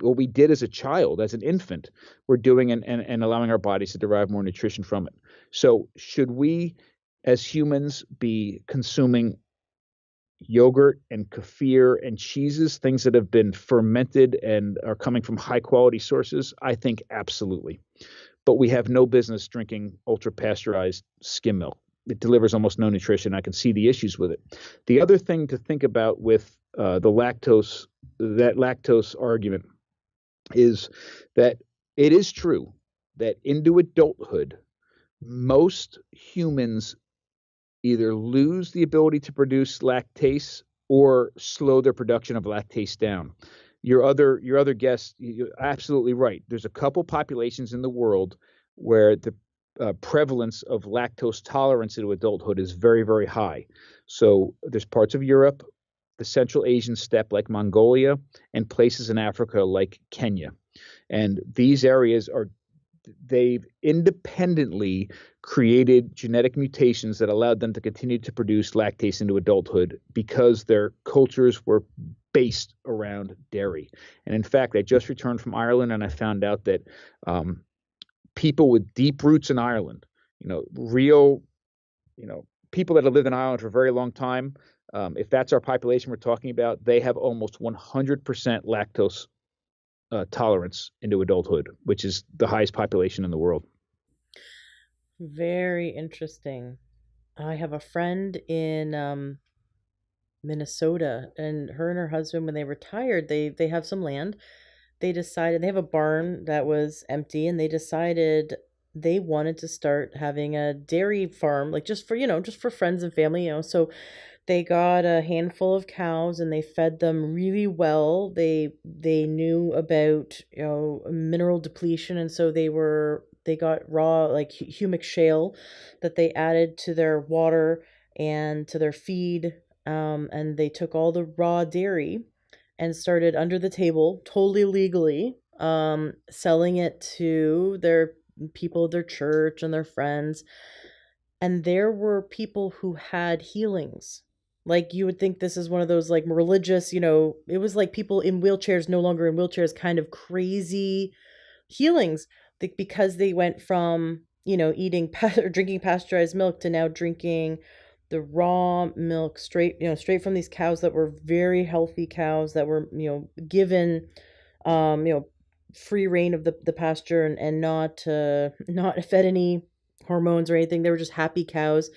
what we did as a child, as an infant, we're doing, and allowing our bodies to derive more nutrition from it. So should we, as humans, be consuming yogurt and kefir and cheeses, things that have been fermented and are coming from high quality sources? I think absolutely. But we have no business drinking ultra pasteurized skim milk. It delivers almost no nutrition. I can see the issues with it. The other thing to think about with that lactose argument is that it is true that into adulthood, most humans either lose the ability to produce lactase or slow their production of lactase down. Your other guest, you're absolutely right. There's a couple populations in the world where the prevalence of lactose tolerance into adulthood is very, very high. So there's parts of Europe, the Central Asian steppe like Mongolia, and places in Africa like Kenya. And these areas are, they've independently created genetic mutations that allowed them to continue to produce lactase into adulthood because their cultures were based around dairy. And in fact, I just returned from Ireland, and I found out that people with deep roots in Ireland, real, people that have lived in Ireland for a very long time, if that's our population we're talking about, they have almost 100% lactose tolerance into adulthood, which is the highest population in the world. Very interesting. I have a friend in Minnesota, and her husband, when they retired, they have some land. They decided they have a barn that was empty, and they decided they wanted to start having a dairy farm, like just for friends and family. So they got a handful of cows and they fed them really well. They knew about, mineral depletion, and so they got raw, like humic shale, that they added to their water and to their feed. And they took all the raw dairy and started under the table, totally legally, selling it to their people of their church and their friends. And there were people who had healings. Like, you would think this is one of those like religious, it was like people in wheelchairs, no longer in wheelchairs, kind of crazy healings, because they went from, eating or drinking pasteurized milk to now drinking the raw milk straight, straight from these cows that were very healthy cows that were, given, um, you know, free reign of the pasture, and not not fed any hormones or anything. They were just happy cows.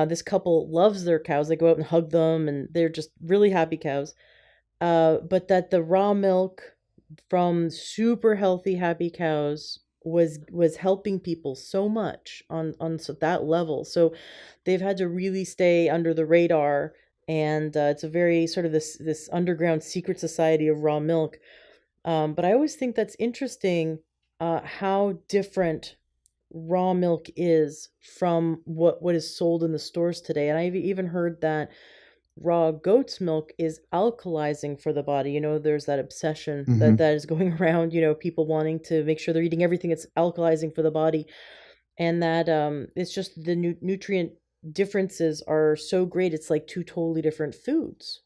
This couple loves their cows. They go out and hug them, and they're just really happy cows. But that the raw milk from super healthy, happy cows was helping people so much on that level. So they've had to really stay under the radar, and it's a very sort of this underground secret society of raw milk. But I always think that's interesting, how different raw milk is from what is sold in the stores today. And I've even heard that raw goat's milk is alkalizing for the body. There's that obsession that Hmm. that is going around, people wanting to make sure they're eating everything that's alkalizing for the body, and that it's just the nutrient differences are so great. It's like two totally different foods.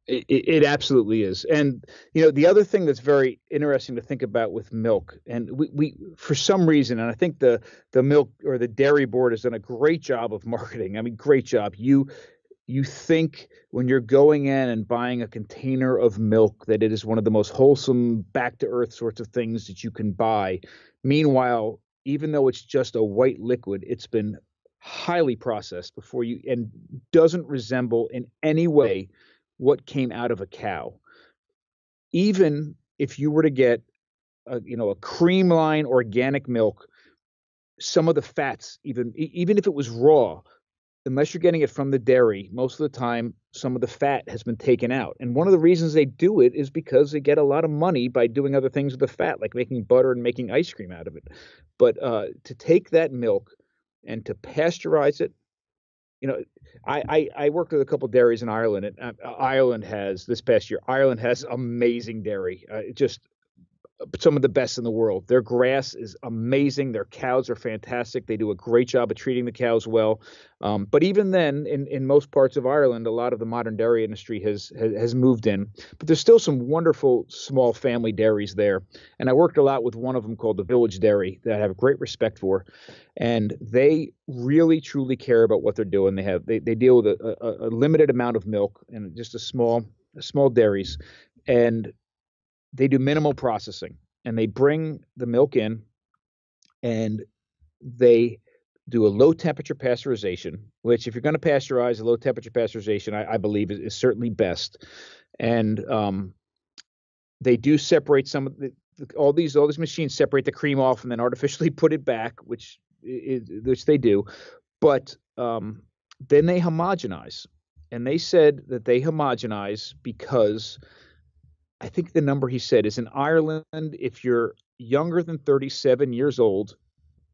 It absolutely is. And the other thing that's very interesting to think about with milk, and we for some reason, and I think the milk or the dairy board has done a great job of marketing. I mean, great job. You think when you're going in and buying a container of milk that it is one of the most wholesome, back to earth sorts of things that you can buy. Meanwhile, even though it's just a white liquid, it's been highly processed before you, and doesn't resemble in any way what came out of a cow. Even if you were to get a cream line organic milk, some of the fats, even if it was raw, unless you're getting it from the dairy, most of the time some of the fat has been taken out. And one of the reasons they do it is because they get a lot of money by doing other things with the fat, like making butter and making ice cream out of it. But to take that milk and to pasteurize it, you know, I worked with a couple of dairies in Ireland, and Ireland has this past year. Ireland has amazing dairy, just some of the best in the world. Their grass is amazing. Their cows are fantastic. They do a great job of treating the cows well. But even then, in most parts of Ireland, a lot of the modern dairy industry has moved in. But there's still some wonderful small family dairies there. And I worked a lot with one of them called the Village Dairy that I have great respect for. And they really truly care about what they're doing. They deal with a limited amount of milk and just a small dairies. And they do minimal processing, and they bring the milk in, and they do a low temperature pasteurization, which if you're going to pasteurize, a low temperature pasteurization, I believe is certainly best. And they do separate some of all these machines separate the cream off and then artificially put it back, which they do. But then they homogenize, and they said that they homogenize because I think the number he said is in Ireland, if you're younger than 37 years old,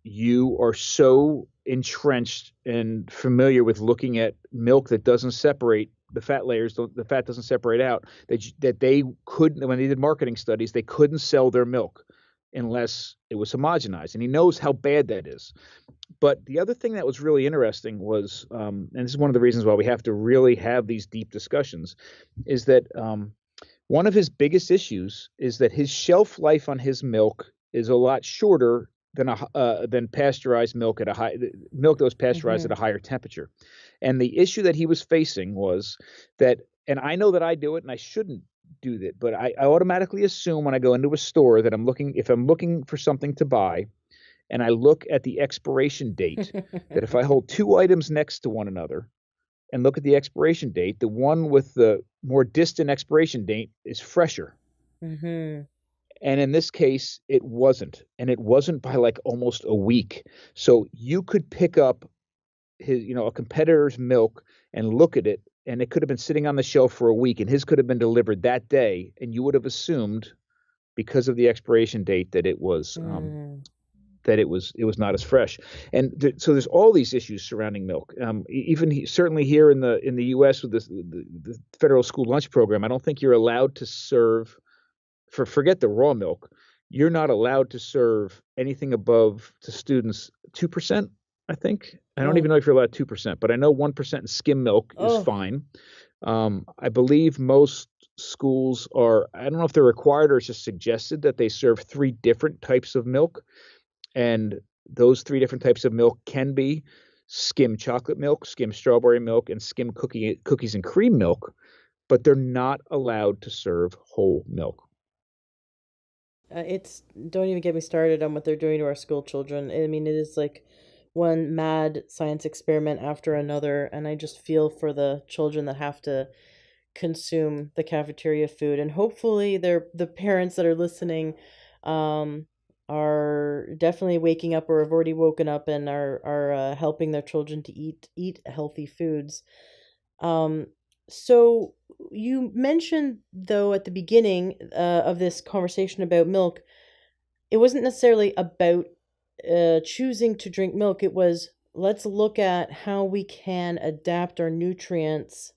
you are so entrenched and familiar with looking at milk that doesn't separate the fat layers, the fat doesn't separate out, that they couldn't, when they did marketing studies, they couldn't sell their milk unless it was homogenized. And he knows how bad that is. But the other thing that was really interesting was, and this is one of the reasons why we have to really have these deep discussions, is that one of his biggest issues is that his shelf life on his milk is a lot shorter than pasteurized milk at a high milk that was pasteurized at Hmm. a higher temperature. And the issue that he was facing was that, and I know that I do it, and I shouldn't do that, but I automatically assume when I go into a store that if I'm looking for something to buy, and I look at the expiration date, that if I hold two items next to one another and look at the expiration date, the one with the more distant expiration date is fresher. Hmm. And in this case, it wasn't. And it wasn't by like almost a week. So you could pick up a competitor's milk and look at it, and it could have been sitting on the shelf for a week, and his could have been delivered that day. And you would have assumed, because of the expiration date, Mm. that it was not as fresh. And so there's all these issues surrounding milk. Certainly here in the U.S. with the federal school lunch program, I don't think you're allowed to serve, forget the raw milk. You're not allowed to serve anything above to students 2%. I think I don't even Oh, know if you're allowed 2%, but I know 1% in skim milk is oh. fine. I believe most schools are. I don't know if they're required or it's just suggested that they serve three different types of milk, and those three different types of milk can be skim chocolate milk, skim strawberry milk, and skim cookies and cream milk, but they're not allowed to serve whole milk. It's don't even get me started on what they're doing to our school children. I mean, it is like one mad science experiment after another, and I just feel for the children that have to consume the cafeteria food. And hopefully, they're the parents that are listening, um, are definitely waking up or have already woken up and are helping their children to eat healthy foods. Um, so you mentioned though at the beginning of this conversation about milk, it wasn't necessarily about choosing to drink milk. It was let's look at how we can adapt our nutrients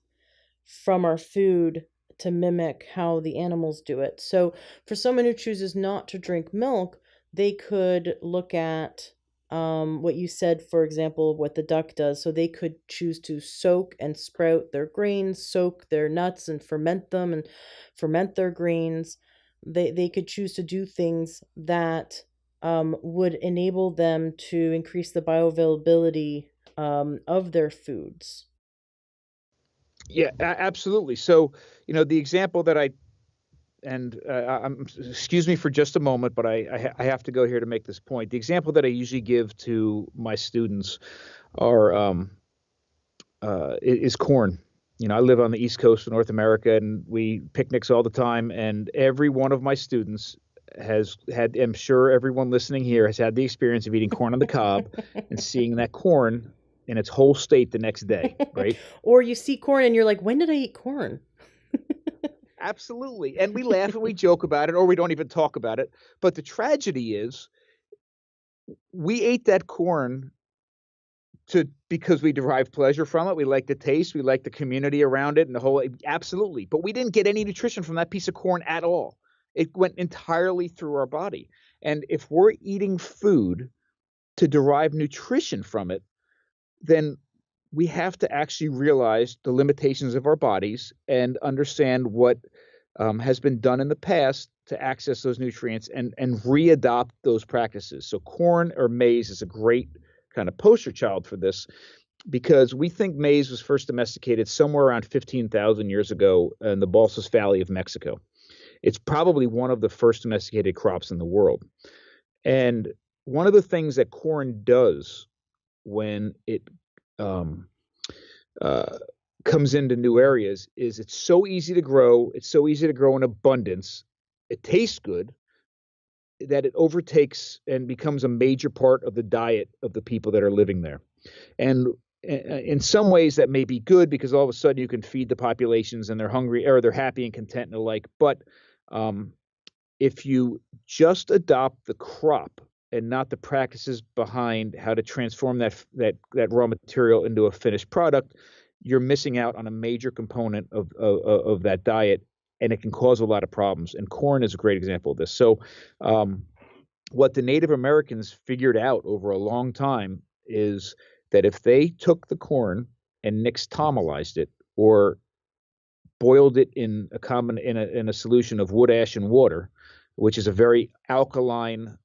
from our food to mimic how the animals do it. So, for someone who chooses not to drink milk, they could look at what you said, for example, what the duck does. So, they could choose to soak and sprout their grains, soak their nuts and ferment them and ferment their grains. They could choose to do things that would enable them to increase the bioavailability of their foods. Yeah, absolutely. So, the example that excuse me for just a moment, but I have to go here to make this point. The example that I usually give to my students are is corn. I live on the East Coast of North America, and we picnics all the time. And every one of my students has had, I'm sure everyone listening here has had the experience of eating corn on the cob and seeing that corn in its whole state the next day, right? Or you see corn and you're like, when did I eat corn? Absolutely. And we laugh and we joke about it, or we don't even talk about it. But the tragedy is we ate that corn because we derive pleasure from it. We like the taste, we like the community around it and the whole absolutely. But we didn't get any nutrition from that piece of corn at all. It went entirely through our body. And if we're eating food to derive nutrition from it, then we have to actually realize the limitations of our bodies and understand what has been done in the past to access those nutrients and readopt those practices. So corn or maize is a great kind of poster child for this because we think maize was first domesticated somewhere around 15,000 years ago in the Balsas Valley of Mexico. It's probably one of the first domesticated crops in the world. And one of the things that corn does when it um, uh, comes into new areas is it's so easy to grow. It's so easy to grow in abundance. It tastes good that it overtakes and becomes a major part of the diet of the people that are living there. And in some ways that may be good because all of a sudden you can feed the populations and they're hungry or they're happy and content and the like. But um, if you just adopt the crop and not the practices behind how to transform that raw material into a finished product, you're missing out on a major component of that diet, and it can cause a lot of problems. And corn is a great example of this. So, what the Native Americans figured out over a long time is that if they took the corn and nixtamalized it or boiled it in a solution of wood ash and water, which is a very alkaline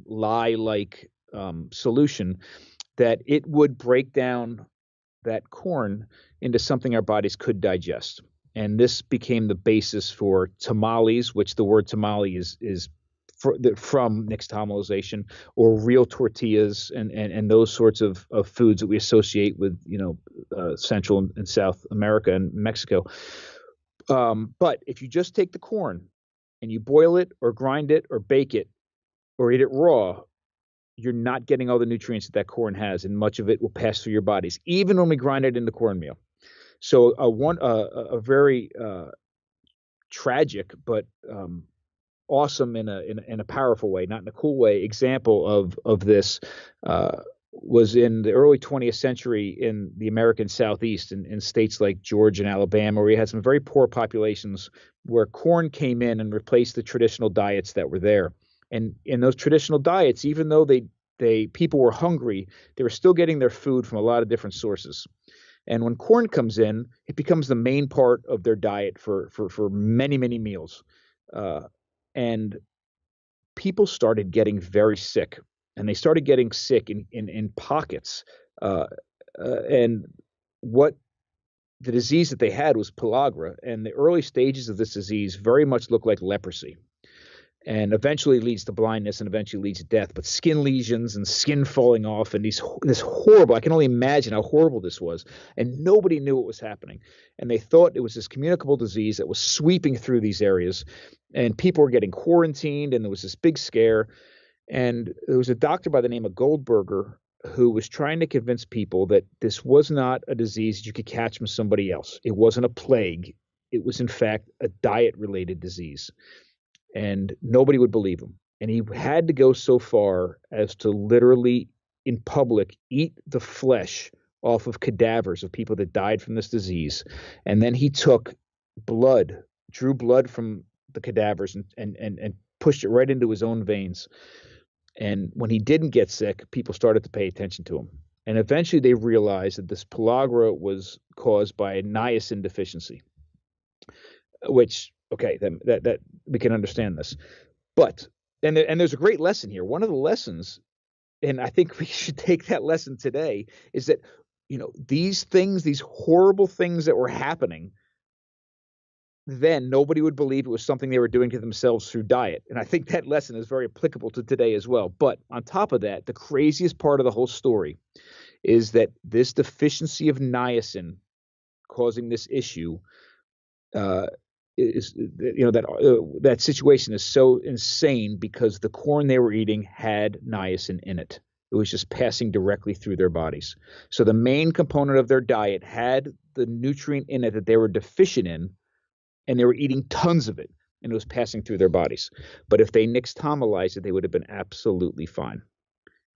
lye-like solution, that it would break down that corn into something our bodies could digest. And this became the basis for tamales, which the word tamale is from nixtamalization, or real tortillas and those sorts of foods that we associate with Central and South America and Mexico. But if you just take the corn and you boil it or grind it or bake it or eat it raw, you're not getting all the nutrients that corn has, and much of it will pass through your bodies, even when we grind it into cornmeal. So a very tragic but awesome in a powerful way, not in a cool way, example of this was in the early 20th century in the American Southeast, in states like Georgia and Alabama, where we had some very poor populations where corn came in and replaced the traditional diets that were there. And in those traditional diets, even though they people were hungry, they were still getting their food from a lot of different sources. And when corn comes in, it becomes the main part of their diet for many, many meals. And people started getting very sick and they started getting sick in pockets. Uh, and what the disease that they had was pellagra, and the early stages of this disease very much look like leprosy, and eventually leads to blindness, and eventually leads to death. But skin lesions and skin falling off, and this horrible. I can only imagine how horrible this was, and nobody knew what was happening, and they thought it was this communicable disease that was sweeping through these areas, and people were getting quarantined, and there was this big scare. And there was a doctor by the name of Goldberger who was trying to convince people that this was not a disease that you could catch from somebody else. It wasn't a plague. It was, in fact, a diet related disease. And nobody would believe him. And he had to go so far as to literally, in public, eat the flesh off of cadavers of people that died from this disease. And then he took blood, drew blood from the cadavers and pushed it right into his own veins. And when he didn't get sick, people started to pay attention to him. And eventually they realized that this pellagra was caused by a niacin deficiency, which, okay, that we can understand this. But, and there's a great lesson here. One of the lessons, and I think we should take that lesson today, is that, these things, these horrible things that were happening, then nobody would believe it was something they were doing to themselves through diet. And I think that lesson is very applicable to today as well. But on top of that, the craziest part of the whole story is that this deficiency of niacin causing this issue is, that situation is so insane because the corn they were eating had niacin in it. It was just passing directly through their bodies. So the main component of their diet had the nutrient in it that they were deficient in, and they were eating tons of it, and it was passing through their bodies. But if they nixtamalized it, they would have been absolutely fine.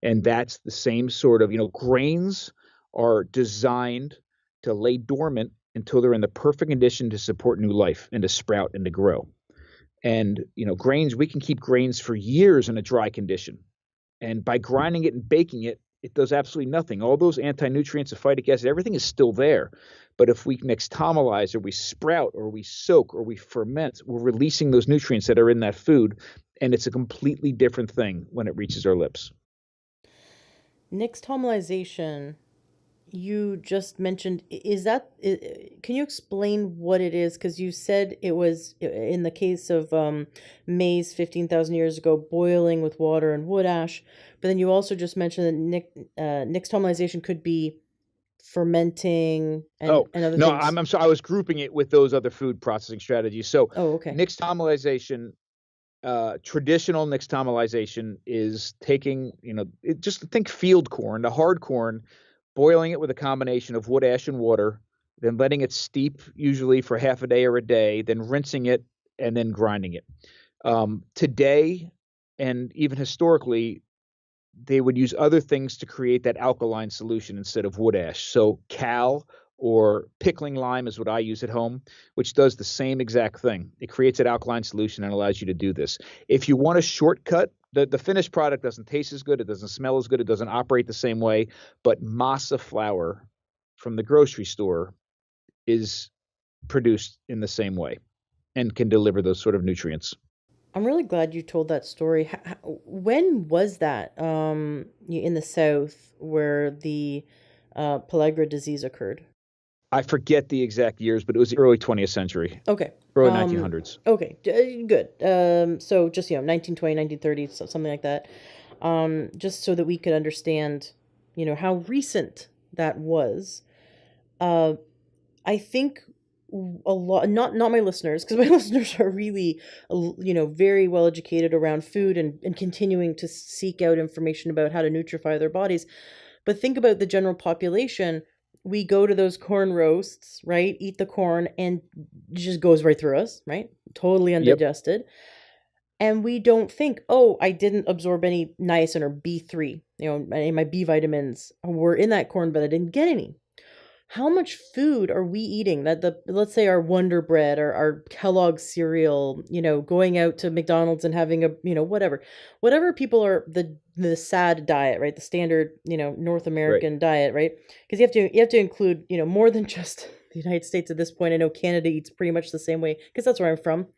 And that's the same sort of, grains are designed to lay dormant until they're in the perfect condition to support new life and to sprout and to grow. And, grains, we can keep grains for years in a dry condition. And by grinding it and baking it, it does absolutely nothing. All those anti-nutrients, the phytic acid, everything is still there. But if we nixtamalize or we sprout or we soak or we ferment, we're releasing those nutrients that are in that food. And it's a completely different thing when it reaches our lips. Nixtamalization, you just mentioned, can you explain what it is? Because you said it was, in the case of maize 15,000 years ago, boiling with water and wood ash. But then you also just mentioned that nixtamalization could be fermenting and other no, things. I'm sorry. I was grouping it with those other food processing strategies. So Oh, okay. nixtamalization, traditional nixtamalization is taking, just think field corn, the hard corn, boiling it with a combination of wood ash and water, then letting it steep usually for half a day or a day, then rinsing it and then grinding it. Today, and even historically, they would use other things to create that alkaline solution instead of wood ash. So cal or pickling lime is what I use at home, which does the same exact thing. It creates that alkaline solution and allows you to do this. If you want a shortcut, the finished product doesn't taste as good, it doesn't smell as good, it doesn't operate the same way, but masa flour from the grocery store is produced in the same way and can deliver those sort of nutrients. I'm really glad you told that story. When was that in the South where the pellagra disease occurred? I forget the exact years, but it was the early 20th century, Okay. early 1900s. Okay, good. So just, 1920, 1930, so something like that. Just so that we could understand, how recent that was. I think a lot, not my listeners, because my listeners are really, very well educated around food and continuing to seek out information about how to nutrify their bodies. But think about the general population. We go to those corn roasts, right? Eat the corn and it just goes right through us, right? Totally Yep. undigested. And we don't think, oh, I didn't absorb any niacin or B3, and my B vitamins were in that corn, but I didn't get any. How much food are we eating that let's say our Wonder Bread or our Kellogg's cereal, going out to McDonald's and having a, whatever people are the sad diet, right? The standard, North American Right. diet, right? Because you have to include, more than just the United States at this point. I know Canada eats pretty much the same way because that's where I'm from.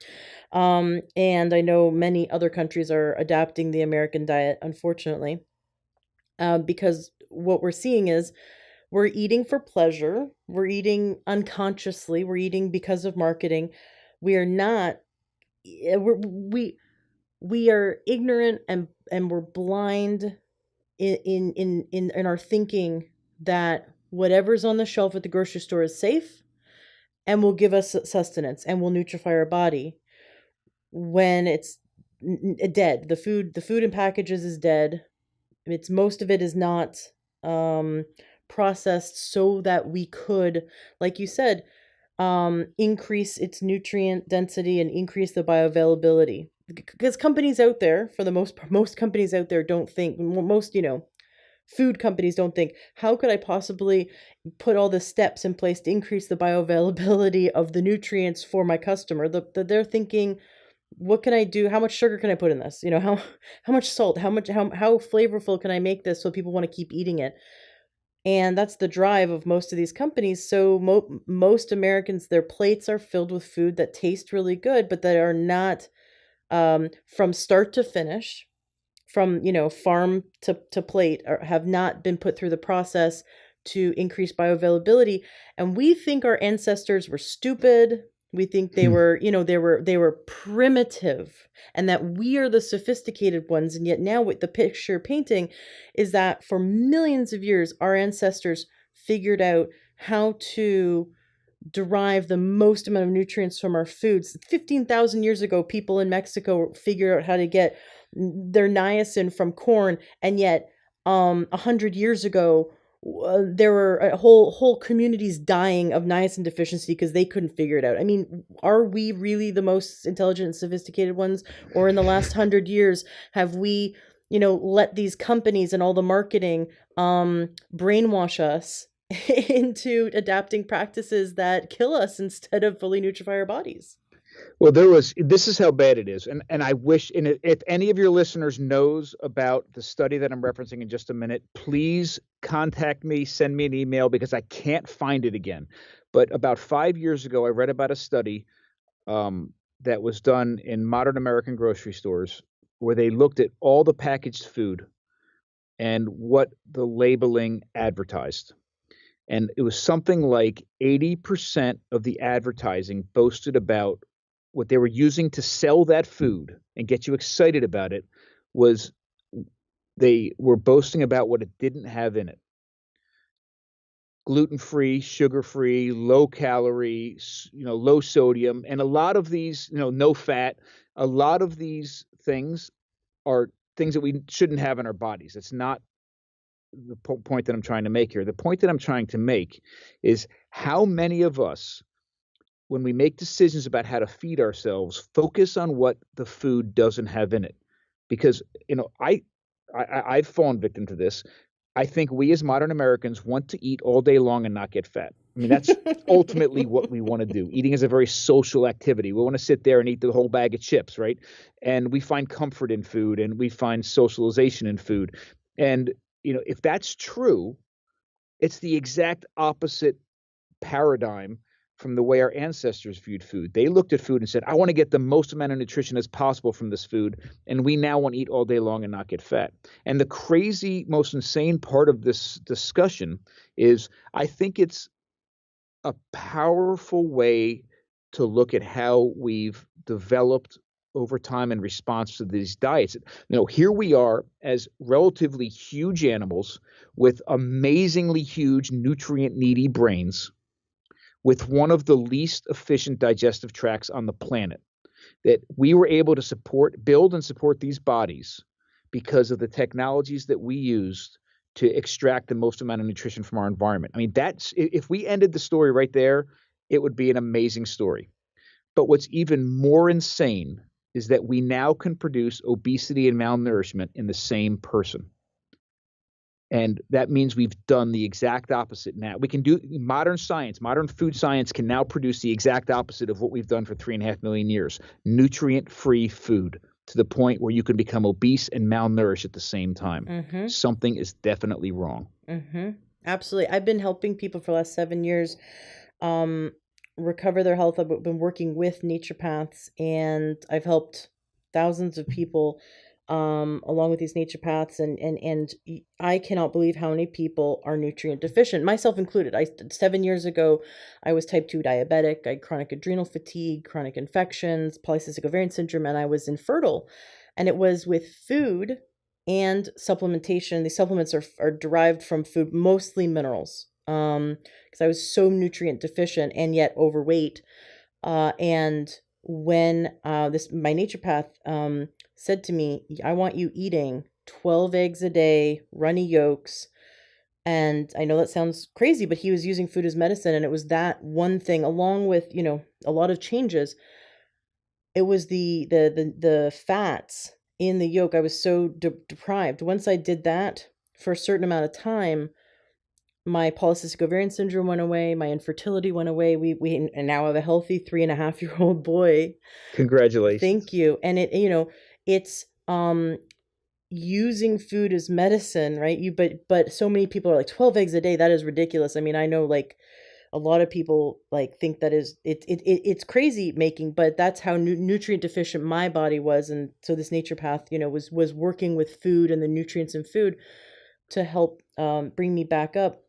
And I know many other countries are adapting the American diet, unfortunately. because what we're seeing is we're eating for pleasure, we're eating unconsciously, we're eating because of marketing. We are not we are ignorant, and we're blind in our thinking that whatever's on the shelf at the grocery store is safe and will give us sustenance and will nutrify our body when it's dead. The food in packages is dead. It's most of it is not um processed so that we could, like you said, increase its nutrient density and increase the bioavailability. Because companies out there, for the most companies out there don't think, most, food companies don't think, how could I possibly put all the steps in place to increase the bioavailability of the nutrients for my customer? They're thinking, what can I do? How much sugar can I put in this? How much salt? How flavorful can I make this so people want to keep eating it? And that's the drive of most of these companies. So most Americans, their plates are filled with food that taste really good, but that are not, from start to finish, from farm to plate, or have not been put through the process to increase bioavailability. And we think our ancestors were stupid. We think they were, they were primitive, and that we are the sophisticated ones. And yet now what the picture painting is that for millions of years our ancestors figured out how to derive the most amount of nutrients from our foods. 15,000 years ago, people in Mexico figured out how to get their niacin from corn, and yet 100 years ago, there were whole communities dying of niacin deficiency because they couldn't figure it out. I mean, are we really the most intelligent and sophisticated ones? Or in the last 100 years, have we, let these companies and all the marketing brainwash us into adapting practices that kill us instead of fully nutrify our bodies? Well, this is how bad it is. And I wish, and if any of your listeners knows about the study that I'm referencing in just a minute, please contact me, send me an email, because I can't find it again. But about 5 years ago, I read about a study that was done in modern American grocery stores where they looked at all the packaged food and what the labeling advertised. And it was something like 80% of the advertising boasted about what they were using to sell that food and get you excited about it. Was they were boasting about what it didn't have in it: gluten-free, sugar-free, low calorie, low sodium, and a lot of these, no fat. A lot of these things are things that we shouldn't have in our bodies. It's not the point that I'm trying to make here. The point that I'm trying to make is how many of us, when we make decisions about how to feed ourselves, focus on what the food doesn't have in it. Because I've fallen victim to this. I think we as modern Americans want to eat all day long and not get fat. I mean, that's ultimately what we want to do. Eating is a very social activity. We want to sit there and eat the whole bag of chips, right? And we find comfort in food, and we find socialization in food. And if that's true, it's the exact opposite paradigm from the way our ancestors viewed food. They looked at food and said, I want to get the most amount of nutrition as possible from this food. And we now want to eat all day long and not get fat. And the crazy, most insane part of this discussion is, I think it's a powerful way to look at how we've developed over time in response to these diets. Here we are as relatively huge animals with amazingly huge nutrient needy brains, with one of the least efficient digestive tracts on the planet, that we were able to build and support these bodies because of the technologies that we used to extract the most amount of nutrition from our environment. I mean, if we ended the story right there, it would be an amazing story. But what's even more insane is that we now can produce obesity and malnourishment in the same person. And that means we've done the exact opposite now. We can do modern science, modern food science can now produce the exact opposite of what we've done for 3.5 million years: nutrient-free food, to the point where you can become obese and malnourished at the same time. Mm-hmm. Something is definitely wrong. Mm-hmm. Absolutely. I've been helping people for the last 7 years um, recover their health. I've been working with naturopaths, and I've helped thousands of people along with these naturopaths, and I cannot believe how many people are nutrient deficient, myself included. 7 years ago, I was type 2 diabetic. I had chronic adrenal fatigue, chronic infections, polycystic ovarian syndrome, and I was infertile. And it was with food and supplementation. These supplements are derived from food, mostly minerals. Because I was so nutrient deficient and yet overweight. And when this my naturopath said to me, I want you eating 12 eggs a day, runny yolks. And I know that sounds crazy, but he was using food as medicine. And it was that one thing, along with, a lot of changes. It was the fats in the yolk. I was so deprived. Once I did that for a certain amount of time, my polycystic ovarian syndrome went away. My infertility went away. We and now have a healthy 3.5-year-old boy. Congratulations. Thank you. And it's using food as medicine, right? But so many people are like 12 eggs a day. That is ridiculous. I mean, I know like a lot of people like think that is it's crazy making, but that's how nutrient deficient my body was. And so this naturopath, was working with food and the nutrients in food to help bring me back up.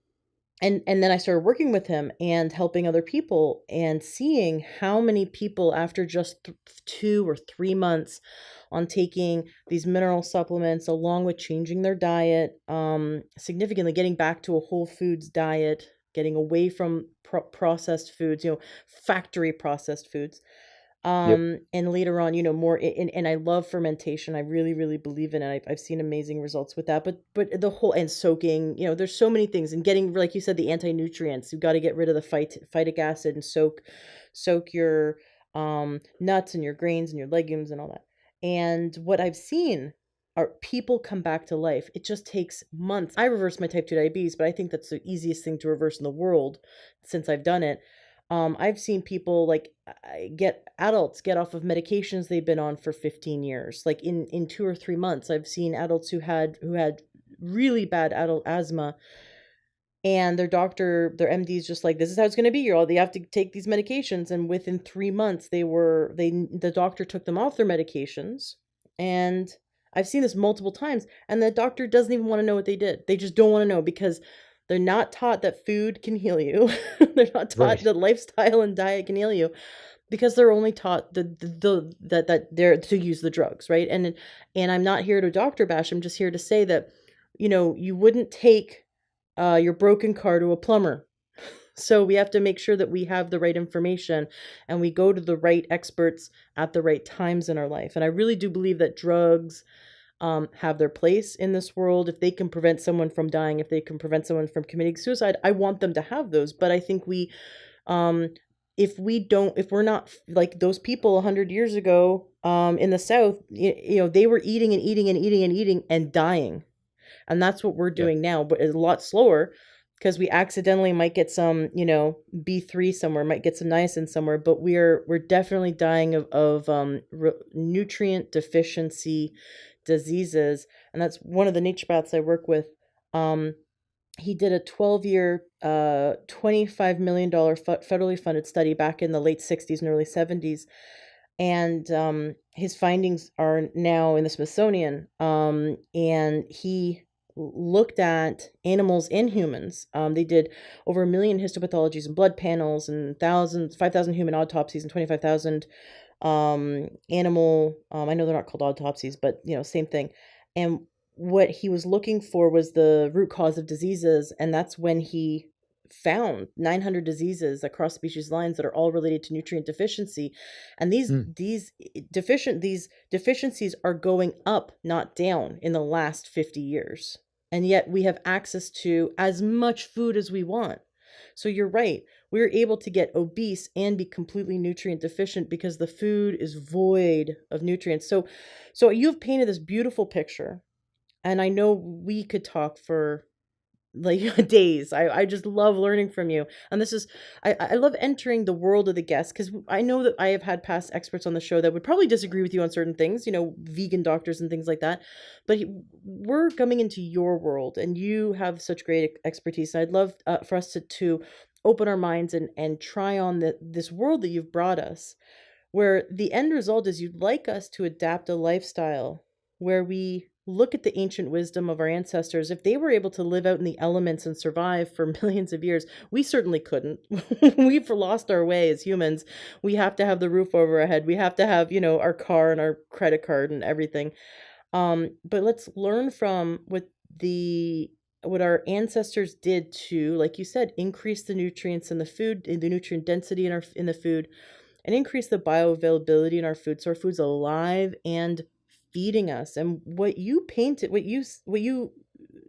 And then I started working with him and helping other people and seeing how many people after just 2 or 3 months on taking these mineral supplements along with changing their diet, significantly getting back to a whole foods diet, getting away from processed foods, factory processed foods. Yep. And later on, more, and I love fermentation. I really, really believe in it. I've seen amazing results with that, but the whole, and soaking, there's so many things, and getting, like you said, the anti-nutrients. You've got to get rid of the phytic acid and soak your, nuts and your grains and your legumes and all that. And what I've seen are people come back to life. It just takes months. I reversed my type 2 diabetes, but I think that's the easiest thing to reverse in the world since I've done it. I've seen people like adults get off of medications they've been on for 15 years. Like in 2 or 3 months, I've seen adults who had really bad adult asthma, and their MD is just like, this is how it's going to be. You have to take these medications. And within 3 months, the doctor took them off their medications. And I've seen this multiple times. And the doctor doesn't even want to know what they did. They just don't want to know, because they're not taught that food can heal you. They're not taught Right. that lifestyle and diet can heal you, because they're only taught that they're to use the drugs, right? And I'm not here to doctor bash. I'm just here to say that, you wouldn't take your broken car to a plumber. So we have to make sure that we have the right information and we go to the right experts at the right times in our life. And I really do believe that drugs have their place in this world. If they can prevent someone from dying, if they can prevent someone from committing suicide, I want them to have those. But I think um, if we're not like those people 100 years ago in the South, they were eating and eating and eating and eating and dying. And that's what we're Yeah. doing now, but it's a lot slower, because we accidentally might get some, B3 somewhere, might get some niacin somewhere, but we're definitely dying of nutrient deficiency diseases. And that's one of the naturopaths I work with. Um, he did a 12-year, $25 million federally funded study back in the late 60s and early 70s. And his findings are now in the Smithsonian. And he looked at animals and humans. They did over 1 million histopathologies and blood panels, and 5,000 human autopsies, and 25,000 animal. I know they're not called autopsies, but same thing. And what he was looking for was the root cause of diseases, and that's when he found 900 diseases across species lines that are all related to nutrient deficiency. And Mm. these deficiencies are going up, not down, in the last 50 years. And yet we have access to as much food as we want. So you're right. We're able to get obese and be completely nutrient deficient because the food is void of nutrients. So you've painted this beautiful picture, and I know we could talk for like days. I just love learning from you. And this is I love entering the world of the guests, because I know that I have had past experts on the show that would probably disagree with you on certain things, vegan doctors and things like that. But we're coming into your world, and you have such great expertise. And I'd love for us to open our minds and try on this world that you've brought us, where the end result is you'd like us to adapt a lifestyle where we look at the ancient wisdom of our ancestors. If they were able to live out in the elements and survive for millions of years, we certainly couldn't. We've lost our way as humans. We have to have the roof over our head. We have to have, our car and our credit card and everything. But let's learn from what our ancestors did to, like you said, increase the nutrients in the food, in the nutrient density in the food, and increase the bioavailability in our food, so our food's alive and feeding us. And what you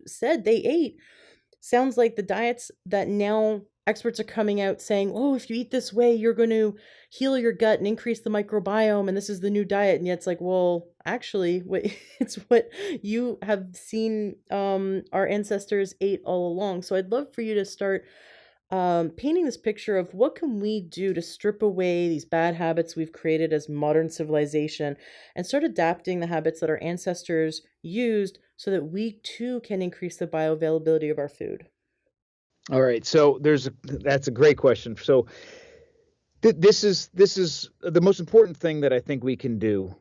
said they ate sounds like the diets that now experts are coming out saying, oh, if you eat this way, you're going to heal your gut and increase the microbiome, and this is the new diet. And yet it's like, well, actually, it's what you have seen our ancestors ate all along. So I'd love for you to start painting this picture of what can we do to strip away these bad habits we've created as modern civilization and start adapting the habits that our ancestors used so that we too can increase the bioavailability of our food. All right. So that's a great question. So this is the most important thing that I think we can do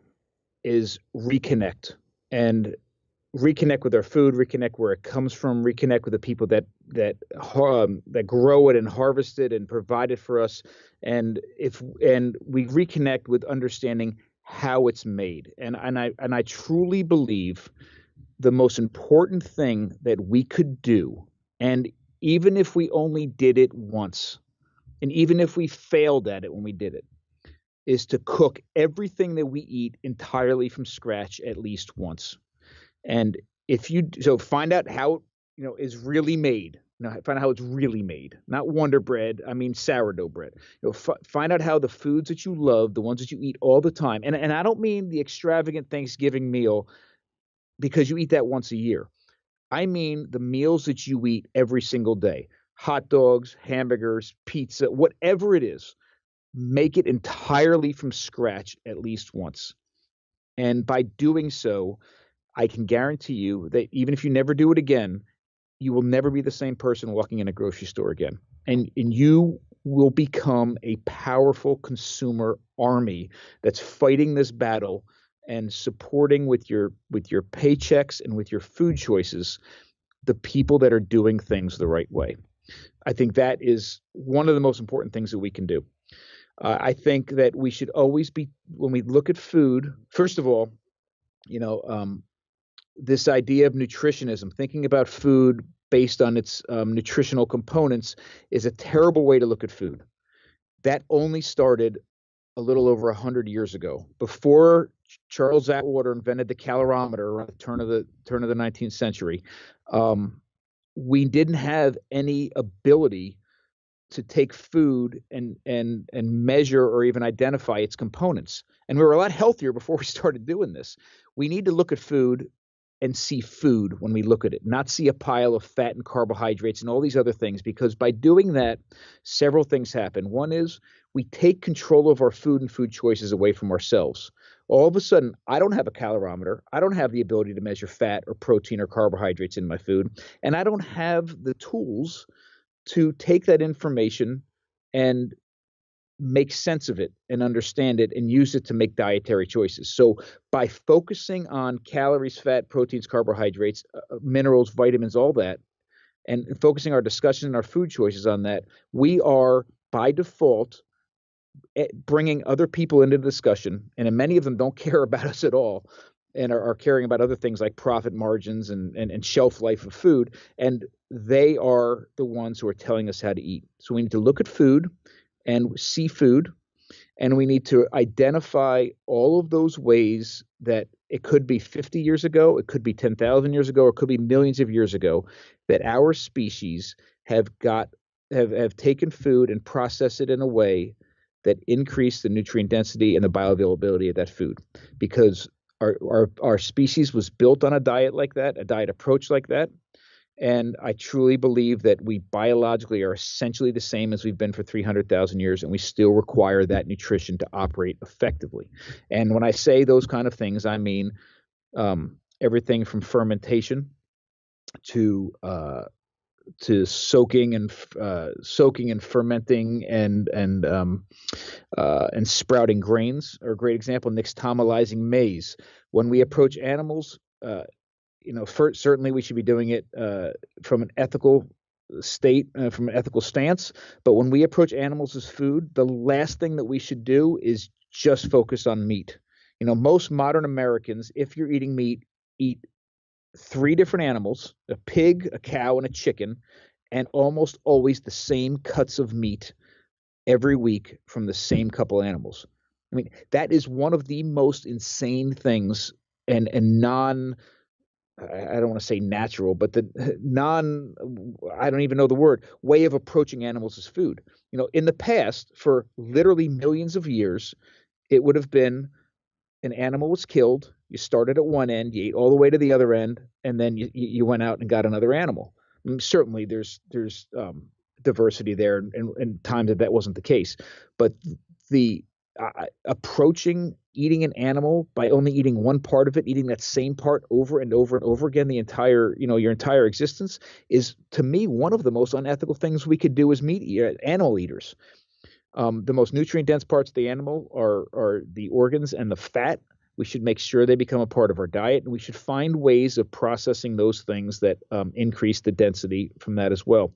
is reconnect and reconnect with our food, reconnect where it comes from, reconnect with the people that grow it and harvest it and provide it for us, and we reconnect with understanding how it's made. And I truly believe the most important thing that we could do, and even if we only did it once, and even if we failed at it when we did it, is to cook everything that we eat entirely from scratch at least once. And if you so find out how is really made. Find out how it's really made, not Wonder Bread. I mean sourdough bread. Find out how the foods that you love, the ones that you eat all the time, and I don't mean the extravagant Thanksgiving meal because you eat that once a year. I mean the meals that you eat every single day: hot dogs, hamburgers, pizza, whatever it is. Make it entirely from scratch at least once. And by doing so, I can guarantee you that even if you never do it again, you will never be the same person walking in a grocery store again. And you will become a powerful consumer army that's fighting this battle and supporting with your paychecks and with your food choices the people that are doing things the right way. I think that is one of the most important things that we can do. I think that we should always be, when we look at food, first of all, you know, um, this idea of nutritionism, thinking about food based on its nutritional components, is a terrible way to look at food. That only started a little over 100 years ago, before Charles Atwater invented the calorimeter around the turn of the 19th century. Um, we didn't have any ability to take food and measure or even identify its components. And we were a lot healthier before we started doing this. We need to look at food and see food when we look at it, not see a pile of fat and carbohydrates and all these other things, because by doing that, several things happen. One is we take control of our food and food choices away from ourselves. All of a sudden, I don't have a calorimeter. I don't have the ability to measure fat or protein or carbohydrates in my food. And I don't have the tools to take that information and make sense of it and understand it and use it to make dietary choices. So by focusing on calories, fat, proteins, carbohydrates, minerals, vitamins, all that, and focusing our discussion and our food choices on that, we are by default bringing other people into the discussion, and many of them don't care about us at all and are caring about other things like profit margins and shelf life of food. And they are the ones who are telling us how to eat. So we need to look at food and see food, and we need to identify all of those ways that it could be 50 years ago, it could be 10,000 years ago, or it could be millions of years ago, that our species have taken food and processed it in a way that increased the nutrient density and the bioavailability of that food. Because our species was built on a diet like that, a diet approach like that. And I truly believe that we biologically are essentially the same as we've been for 300,000 years, and we still require that nutrition to operate effectively. And when I say those kind of things, I mean everything from fermentation to soaking and fermenting and sprouting grains are a great example. Nixtamalizing maize. When we approach animals, first, certainly we should be doing it from an ethical state, from an ethical stance. But when we approach animals as food, the last thing that we should do is just focus on meat. Most modern Americans, if you're eating meat, eat three different animals: a pig, a cow, and a chicken, and almost always the same cuts of meat every week from the same couple animals. I mean, that is one of the most insane things, and non, I don't want to say natural, but the non, I don't even know the word, way of approaching animals as food. In the past, for literally millions of years, it would have been an animal was killed, you started at one end, you ate all the way to the other end, and then you went out and got another animal. I mean, certainly there's diversity there, and times that wasn't the case, but the approaching eating an animal by only eating one part of it, eating that same part over and over and over again the entire your entire existence, is to me one of the most unethical things we could do as animal eaters. The most nutrient dense parts of the animal are the organs and the fat. We should make sure they become a part of our diet, and we should find ways of processing those things that increase the density from that as well.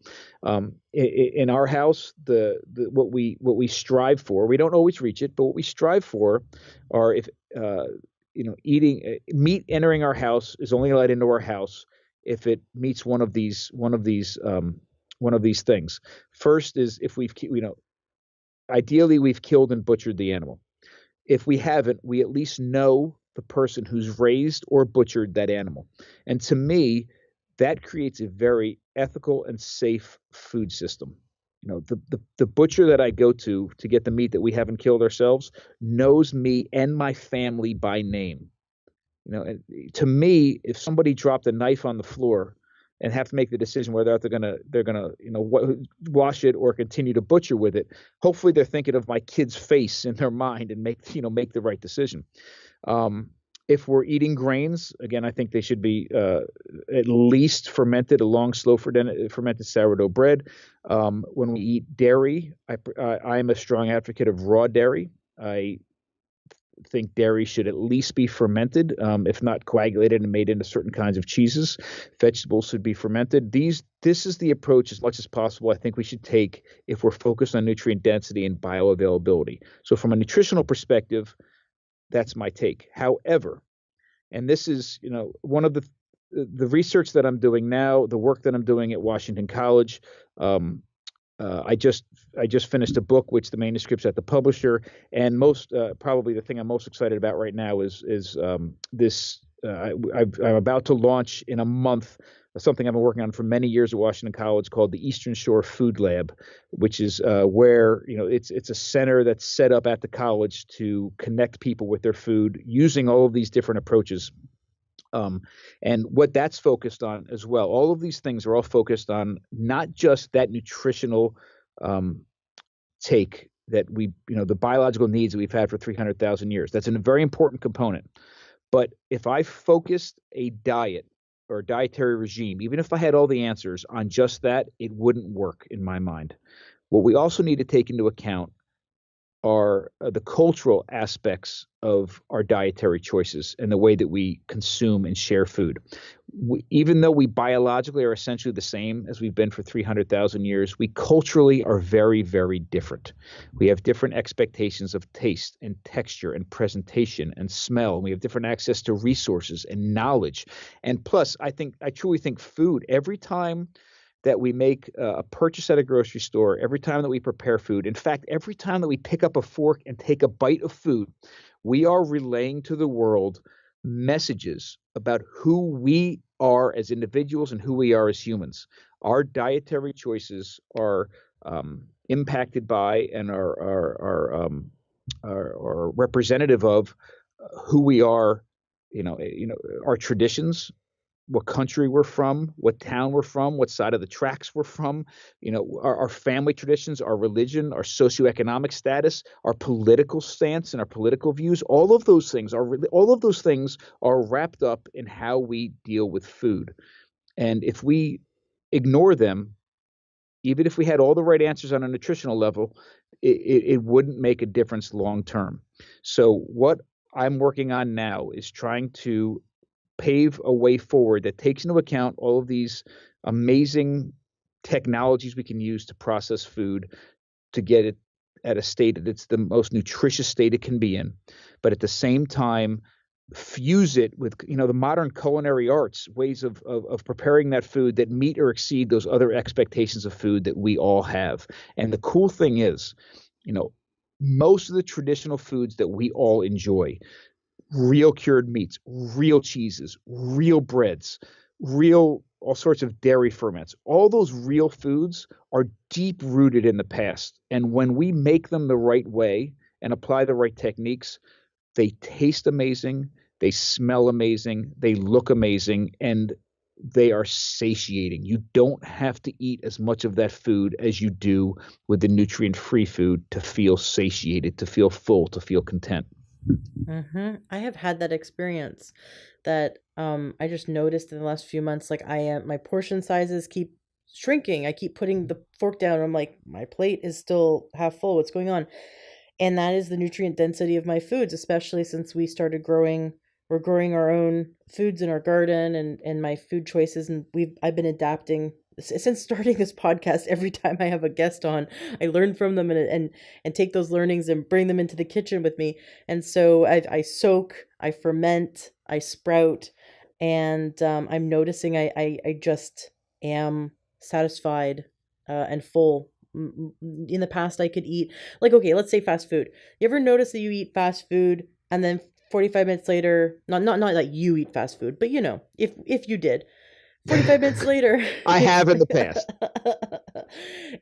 In our house, what we strive for, we don't always reach it, but what we strive for are, if eating meat entering our house is only allowed into our house if it meets one of these things. First is if ideally we've killed and butchered the animal. If we haven't, we at least know the person who's raised or butchered that animal. And to me, that creates a very ethical and safe food system. The butcher that I go to get the meat that we haven't killed ourselves knows me and my family by name. To me, if somebody dropped a knife on the floor and have to make the decision whether they're gonna wash it or continue to butcher with it, hopefully they're thinking of my kid's face in their mind and make the right decision. If we're eating grains, again, I think they should be at least fermented along slow fermented sourdough bread. When we eat dairy, I am a strong advocate of raw dairy. I think dairy should at least be fermented, if not coagulated and made into certain kinds of cheeses. Vegetables should be fermented. This is the approach, as much as possible, I think we should take if we're focused on nutrient density and bioavailability. So from a nutritional perspective, that's my take. However, and this is, one of the research that I'm doing now, the work that I'm doing at Washington College. I just finished a book, which the manuscript's at the publisher, and probably the thing I'm most excited about right now is this. I'm about to launch in a month something I've been working on for many years at Washington College called the Eastern Shore Food Lab, which is where it's a center that's set up at the college to connect people with their food using all of these different approaches. And what that's focused on as well, all of these things are all focused on not just that nutritional take that the biological needs that we've had for 300,000 years. That's a very important component. But if I focused a diet or a dietary regime, even if I had all the answers on just that, it wouldn't work in my mind. What we also need to take into account are the cultural aspects of our dietary choices and the way that we consume and share food. Even though we biologically are essentially the same as we've been for 300,000 years, we culturally are very, very different. We have different expectations of taste and texture and presentation and smell. We have different access to resources and knowledge. And plus, I truly think food, every time that we make a purchase at a grocery store, every time that we prepare food, in fact, every time that we pick up a fork and take a bite of food, we are relaying to the world messages about who we are as individuals and who we are as humans. Our dietary choices are impacted by and are representative of who we are. Our traditions, what country we're from, what town we're from, what side of the tracks we're from, our family traditions, our religion, our socioeconomic status, our political stance and our political views. All of those things are wrapped up in how we deal with food. And if we ignore them, even if we had all the right answers on a nutritional level, it wouldn't make a difference long term. So what I'm working on now is trying to pave a way forward that takes into account all of these amazing technologies we can use to process food to get it at a state that it's the most nutritious state it can be in, but at the same time fuse it with the modern culinary arts ways of preparing that food that meet or exceed those other expectations of food that we all have. And the cool thing is, you know most of the traditional foods that we all enjoy, real cured meats, real cheeses, real breads, real all sorts of dairy ferments. All those real foods are deep rooted in the past. And when we make them the right way and apply the right techniques, they taste amazing, they smell amazing, they look amazing, and they are satiating. You don't have to eat as much of that food as you do with the nutrient free food to feel satiated, to feel full, to feel content. I have had that experience that I just noticed in the last few months. Like I am, my portion sizes keep shrinking. I keep putting the fork down. I'm like, my plate is still half full. What's going on? And that is the nutrient density of my foods, especially since we started growing. We're growing our own foods in our garden, and my food choices, and I've been adapting since starting this podcast. Every time I have a guest on, I learn from them, and take those learnings and bring them into the kitchen with me. And so I soak, I ferment, I sprout, and I'm noticing I just am satisfied and full. In the past, I could eat, like, okay, let's say fast food. You ever notice that you eat fast food and then 45 minutes later, not like you eat fast food, but if you did, 45 minutes later, I it's have in the past.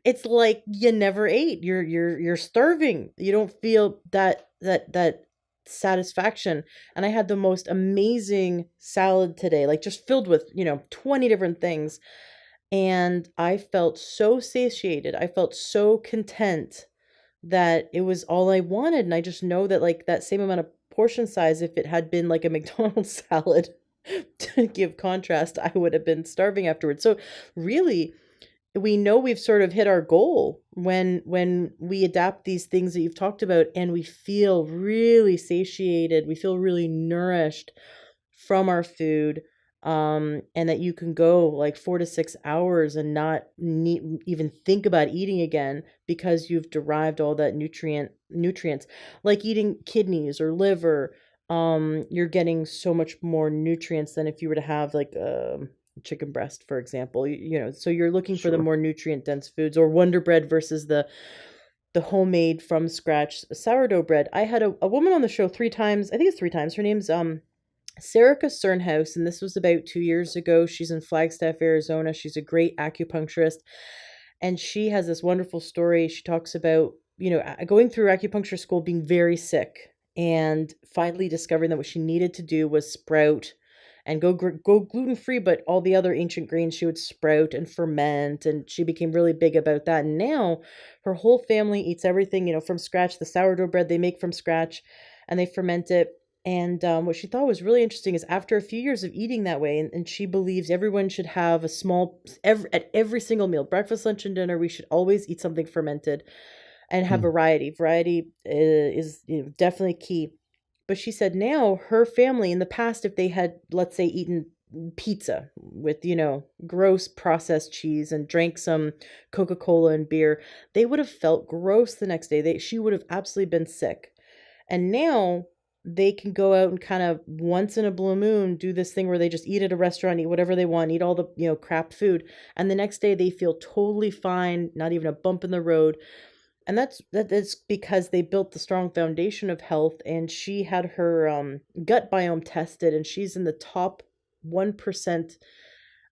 it's like you never ate. You're starving. You don't feel that satisfaction. And I had the most amazing salad today, like just filled with, 20 different things. And I felt so satiated. I felt so content that it was all I wanted. And I just know that, like, that same amount of portion size, if it had been like a McDonald's salad, to give contrast, I would have been starving afterwards. So really, we know we've sort of hit our goal when we adapt these things that you've talked about, and we feel really satiated, we feel really nourished from our food, and that you can go like 4 to 6 hours and not even think about eating again because you've derived all that nutrients, like eating kidneys or liver. You're getting so much more nutrients than if you were to have like chicken breast, for example. So you're looking for the Sure. more nutrient dense foods, or Wonder Bread versus the homemade from scratch sourdough bread. I had a woman on the show 3 times. I think it's 3 times. Her name's Sarika Cernhaus, and this was about 2 years ago. She's in Flagstaff, Arizona. She's a great acupuncturist, and she has this wonderful story. She talks about, going through acupuncture school, being very sick, and finally discovering that what she needed to do was sprout and go gluten free, but all the other ancient grains she would sprout and ferment, and she became really big about that. And now her whole family eats everything, from scratch. The sourdough bread they make from scratch, and they ferment it. And what she thought was really interesting is, after a few years of eating that way, and she believes everyone should have a small, at every single meal, breakfast, lunch, and dinner, we should always eat something fermented and have Hmm. variety. Variety is definitely key. But she said now her family, in the past, if they had, let's say, eaten pizza with, gross processed cheese and drank some Coca-Cola and beer, they would have felt gross the next day. She would have absolutely been sick. And now they can go out and kind of once in a blue moon do this thing where they just eat at a restaurant, eat whatever they want, eat all the, crap food. And the next day they feel totally fine, not even a bump in the road. And that's because they built the strong foundation of health. And she had her gut biome tested, and she's in the top 1%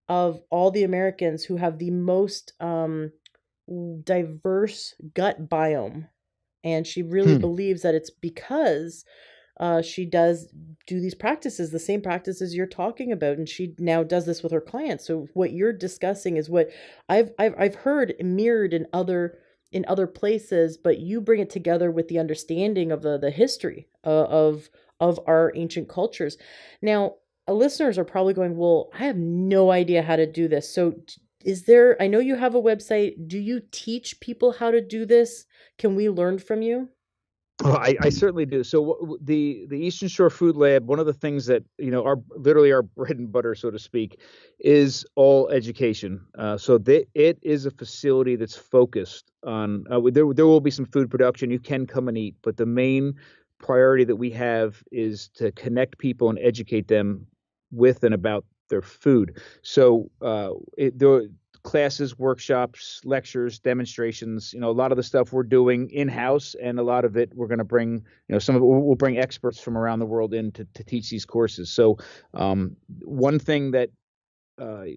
of all the Americans who have the most diverse gut biome. And she really Hmm. believes that it's because she does do these practices, the same practices you're talking about, and she now does this with her clients. So what you're discussing is what I've heard mirrored in other places, but you bring it together with the understanding of the history of our ancient cultures. Now, listeners are probably going, "Well, I have no idea how to do this." So, is there? I know you have a website. Do you teach people how to do this? Can we learn from you? Oh, I certainly do. So the Eastern Shore Food Lab, one of the things that our literally our bread and butter, so to speak, is all education. It is a facility that's focused on. There will be some food production. You can come and eat, but the main priority that we have is to connect people and educate them with and about their food. So there classes, workshops, lectures, demonstrations, a lot of the stuff we're doing in-house, and a lot of it we're going to bring, some of it we'll bring experts from around the world in to teach these courses. So one thing that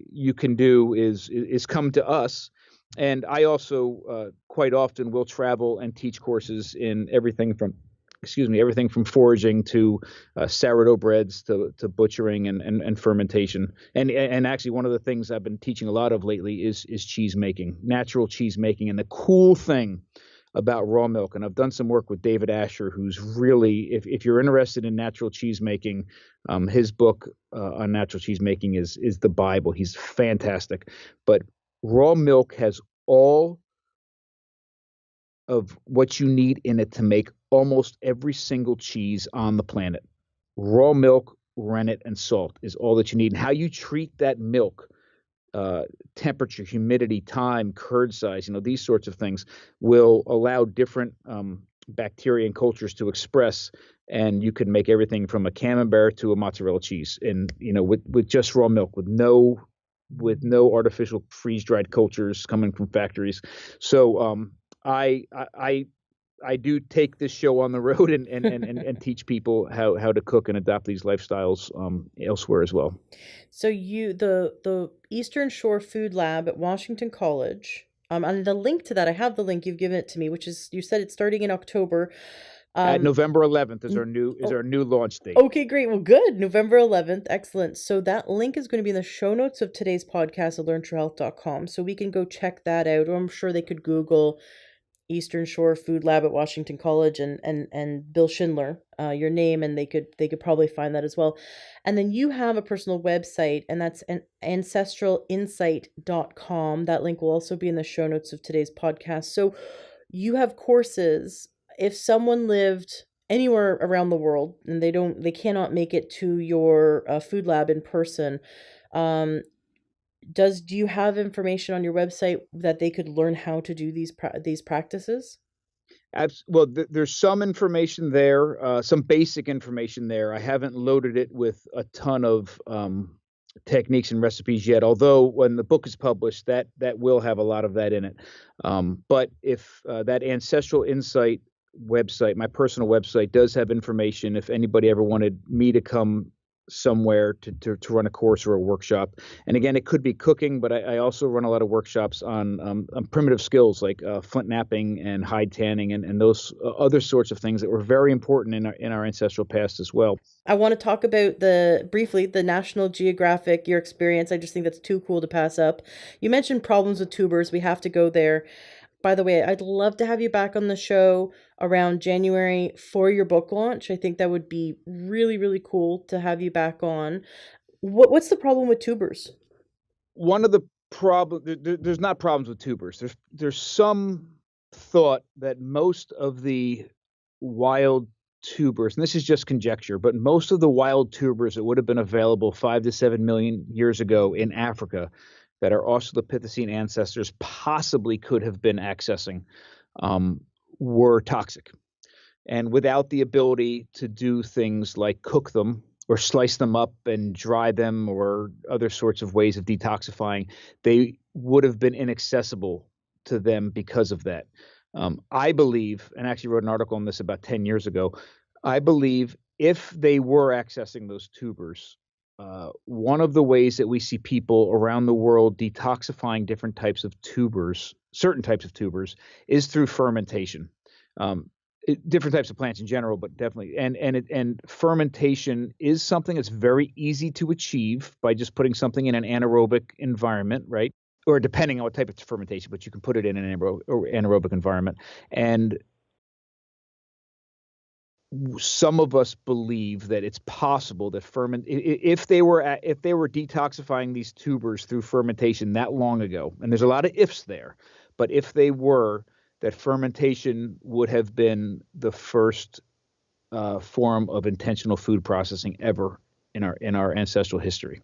you can do is come to us. And I also quite often will travel and teach courses in everything from foraging to sourdough breads to butchering and fermentation. And actually, one of the things I've been teaching a lot of lately is cheese making, natural cheese making. And the cool thing about raw milk, and I've done some work with David Asher, who's really, if you're interested in natural cheese making, his book on natural cheese making is the Bible. He's fantastic. But raw milk has all of what you need in it to make almost every single cheese on the planet. Raw milk, rennet, and salt is all that you need. And how you treat that milk, temperature, humidity, time, curd size, these sorts of things will allow different bacteria and cultures to express. And you can make everything from a camembert to a mozzarella cheese, and with just raw milk, with no artificial freeze dried cultures coming from factories. So I do take this show on the road and teach people how to cook and adopt these lifestyles elsewhere as well. So the Eastern Shore Food Lab at Washington College. And the link to that, I have the link, you've given it to me, which is, you said it's starting in October. At Um, November 11th is n- our new is oh, our new launch date. okay, great. Well, good. November 11th. Excellent. So that link is going to be in the show notes of today's podcast at learntruehealth.com. So we can go check that out. Or I'm sure they could Google Eastern Shore Food Lab at Washington College and Bill Schindler, your name, and they could probably find that as well. And then you have a personal website, and that's an ancestralinsight.com. That link will also be in the show notes of today's podcast. So you have courses. If someone lived anywhere around the world and they cannot make it to your food lab in person, um, do you have information on your website that they could learn how to do these practices? Well, there's some information there, some basic information there. I haven't loaded it with a ton of techniques and recipes yet. Although when the book is published, that will have a lot of that in it. But if that Ancestral Insight website, my personal website, does have information, if anybody ever wanted me to come somewhere to run a course or a workshop. And again, it could be cooking, but I also run a lot of workshops on primitive skills like flint knapping and hide tanning and those other sorts of things that were very important in our ancestral past as well. I want to talk about briefly the National Geographic, your experience. I just think that's too cool to pass up. You mentioned problems with tubers. We have to go there. By the way, I'd love to have you back on the show around January for your book launch. I think that would be really, really cool to have you back on. What's the problem with tubers? One of the there's not problems with tubers. There's some thought that most of the wild tubers, and this is just conjecture, but most of the wild tubers that would have been available 5 to 7 million years ago in Africa that our Australopithecine ancestors possibly could have been accessing um, were toxic. And without the ability to do things like cook them or slice them up and dry them or other sorts of ways of detoxifying, they would have been inaccessible to them because of that. I believe, and I actually wrote an article on this about 10 years ago, I believe if they were accessing those tubers, one of the ways that we see people around the world detoxifying different types of tubers, certain types of tubers, is through fermentation. Um, Different types of plants in general, but definitely, and fermentation is something that's very easy to achieve by just putting something in an anaerobic environment, right? Or depending on what type of fermentation, but you can put it in an anaerobic environment. And some of us believe that it's possible that if they were detoxifying these tubers through fermentation that long ago, and there's a lot of ifs there, but if they were, that fermentation would have been the first form of intentional food processing ever in our ancestral history.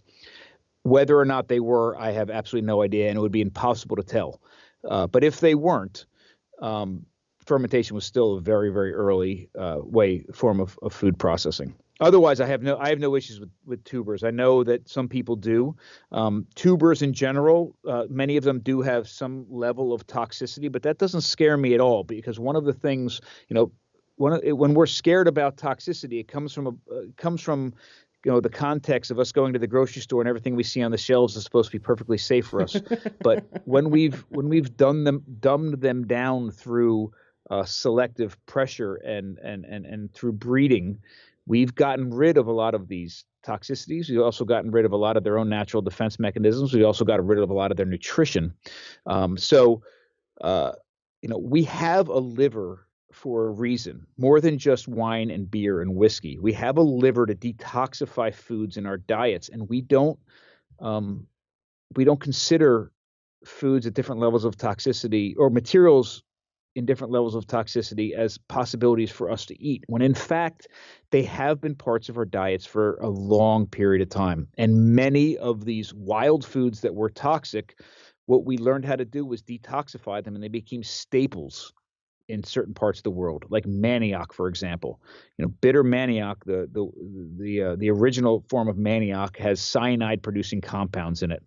Whether or not they were, I have absolutely no idea, and it would be impossible to tell. But if they weren't, um, fermentation was still a very, very early form of food processing. Otherwise, I have no issues with tubers. I know that some people do. Tubers in general, many of them do have some level of toxicity, but that doesn't scare me at all, because one of the things, when we're scared about toxicity, it comes from the context of us going to the grocery store and everything we see on the shelves is supposed to be perfectly safe for us. But when we've dumbed them down through selective pressure and through breeding, we've gotten rid of a lot of these toxicities. We've also gotten rid of a lot of their own natural defense mechanisms. We also got rid of a lot of their nutrition. So we have a liver for a reason, more than just wine and beer and whiskey. We have a liver to detoxify foods in our diets, and um, we don't consider foods at different levels of toxicity or materials in different levels of toxicity as possibilities for us to eat, when in fact they have been parts of our diets for a long period of time. And many of these wild foods that were toxic, what we learned how to do was detoxify them, and they became staples in certain parts of the world, like manioc, for example. Bitter manioc, the original form of manioc, has cyanide-producing compounds in it.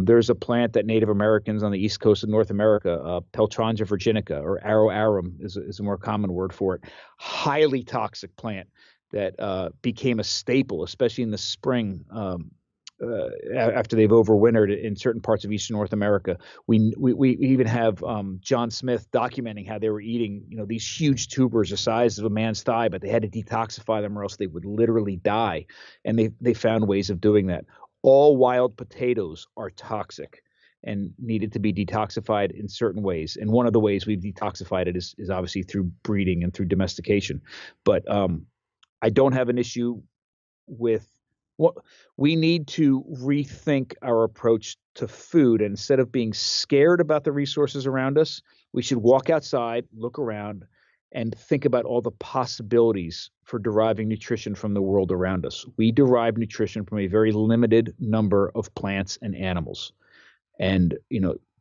There's a plant that Native Americans on the east coast of North America, Peltrongia virginica, or arrow arum is a more common word for it, highly toxic plant that became a staple, especially in the spring. After they've overwintered in certain parts of eastern North America. We even have John Smith documenting how they were eating, these huge tubers the size of a man's thigh, but they had to detoxify them or else they would literally die. And they found ways of doing that. All wild potatoes are toxic and needed to be detoxified in certain ways. And one of the ways we've detoxified it is obviously through breeding and through domestication. But I don't have an issue with what we need to rethink our approach to food. And instead of being scared about the resources around us, we should walk outside, look around, and think about all the possibilities for deriving nutrition from the world around us. We derive nutrition from a very limited number of plants and animals. And,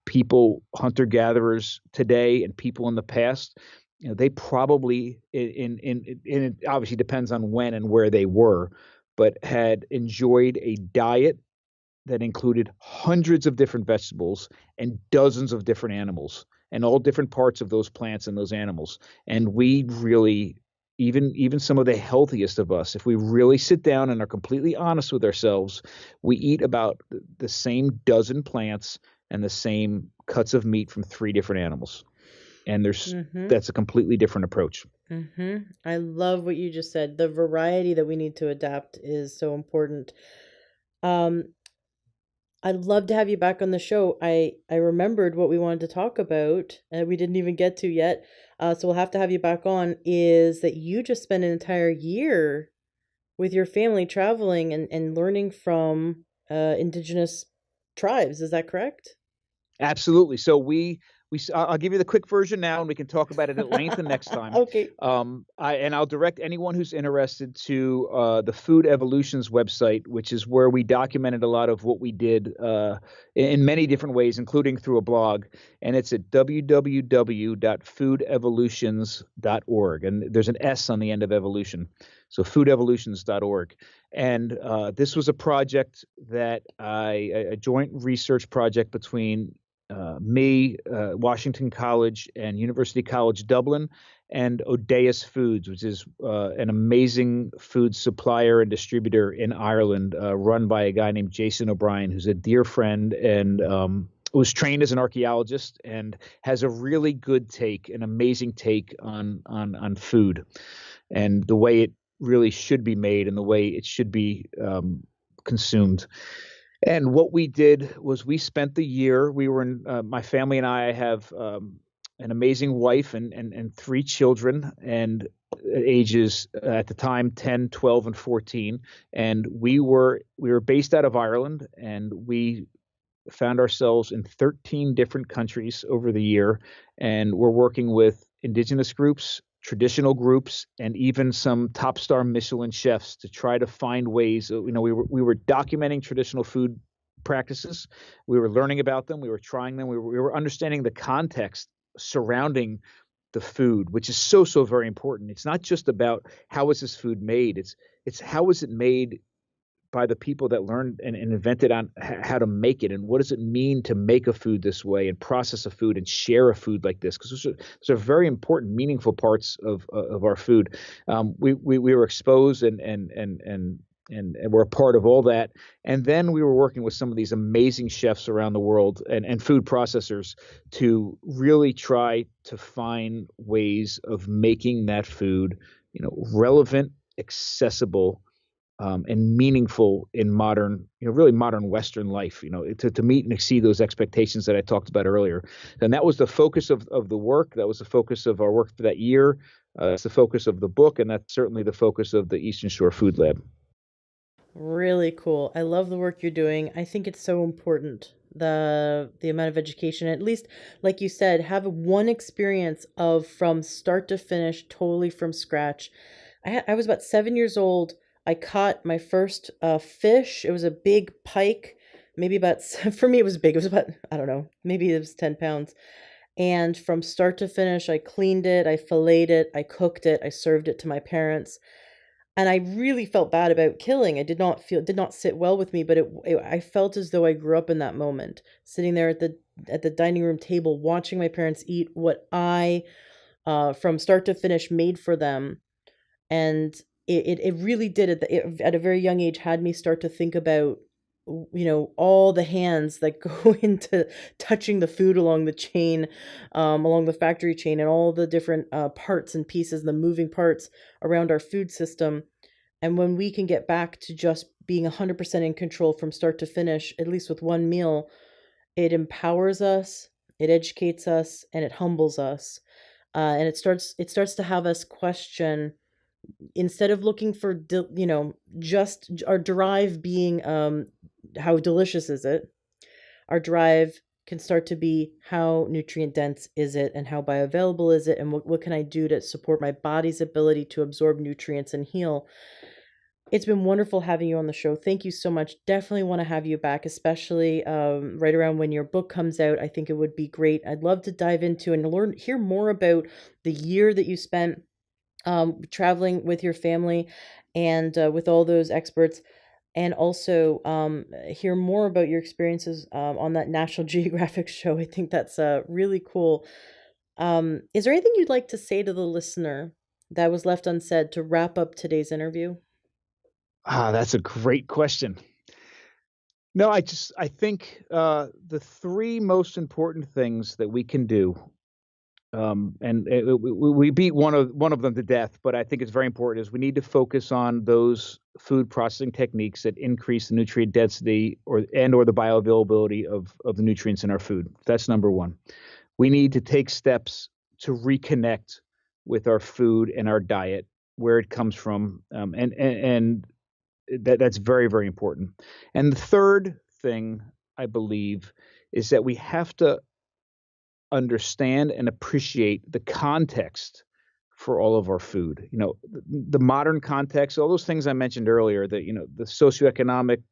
people, hunter-gatherers today and people in the past, they probably, it obviously depends on when and where they were, but had enjoyed a diet that included hundreds of different vegetables and dozens of different animals and all different parts of those plants and those animals. And we really, even some of the healthiest of us, if we really sit down and are completely honest with ourselves, we eat about the same dozen plants and the same cuts of meat from 3 different animals. And that's a completely different approach. I love what you just said. The variety that we need to adapt is so important. Um, I'd love to have you back on the show. I remembered what we wanted to talk about, and we didn't even get to yet. So we'll have to have you back on. Is that you just spent an entire year with your family traveling and learning from indigenous tribes? Is that correct? Absolutely. So I'll give you the quick version now, and we can talk about it at length the next time. Okay. I'll direct anyone who's interested to the Food Evolutions website, which is where we documented a lot of what we did in many different ways, including through a blog. And it's at www.foodevolutions.org. And there's an S on the end of evolution. So foodevolutions.org. And this was a project a joint research project between me, Washington College, and University College Dublin, and Odeus Foods, which is an amazing food supplier and distributor in Ireland, run by a guy named Jason O'Brien, who's a dear friend and was trained as an archaeologist and has a really good take, an amazing take on food and the way it really should be made and the way it should be consumed. And what we did was we spent the year, my family and I have an amazing wife and 3 children, and ages at the time 10, 12, and 14. And we were based out of Ireland, and we found ourselves in 13 different countries over the year, and we're working with indigenous groups, traditional groups, and even some top star Michelin chefs to try to find ways. We were documenting traditional food practices. We were learning about them. We were trying them. We were understanding the context surrounding the food, which is so very important. It's not just about how is this food made. It's how is it made by the people that learned and invented on how to make it, and what does it mean to make a food this way and process a food and share a food like this, because those are very important, meaningful parts of our food. We were exposed and we're a part of all that. And then we were working with some of these amazing chefs around the world and food processors to really try to find ways of making that food, relevant, accessible, and meaningful in modern, really modern Western life, to meet and exceed those expectations that I talked about earlier. And that was the focus of the work. That was the focus of our work for that year. It's the focus of the book, and that's certainly the focus of the Eastern Shore Food Lab. Really cool. I love the work you're doing. I think it's so important. The amount of education, at least like you said, have one experience of from start to finish, totally from scratch. I was about 7 years old. I caught my first fish. It was a big pike, maybe about for me it was big. It was about, I don't know, maybe it was 10 pounds. And from start to finish, I cleaned it, I filleted it, I cooked it, I served it to my parents, and I really felt bad about killing. It did not sit well with me, but I felt as though I grew up in that moment, sitting there at the dining room table, watching my parents eat what I, from start to finish, made for them. And it really did at a very young age had me start to think about, all the hands that go into touching the food along the chain, along the factory chain, and all the different parts and pieces, the moving parts around our food system. And when we can get back to just being 100% in control from start to finish, at least with one meal, it empowers us, it educates us, and it humbles us. And it starts to have us question, instead of looking for just our drive being, how delicious is it, our drive can start to be how nutrient dense is it, and how bioavailable is it, and what can I do to support my body's ability to absorb nutrients and heal. It's been wonderful having you on the show. Thank you so much. Definitely want to have you back, especially right around when your book comes out. I think it would be great. I'd love to dive into and hear more about the year that you spent traveling with your family and with all those experts, and also hear more about your experiences on that National Geographic show. I think that's really cool. Is there anything you'd like to say to the listener that was left unsaid to wrap up today's interview? That's a great question. No, I think the three most important things that we can do, and we beat one of them to death, but I think it's very important, is we need to focus on those food processing techniques that increase the nutrient density or the bioavailability of the nutrients in our food. That's number one. We need to take steps to reconnect with our food and our diet, where it comes from, and that's very important. And the third thing, I believe, is that we have to understand and appreciate the context for all of our food. The modern context, all those things I mentioned earlier, the socioeconomic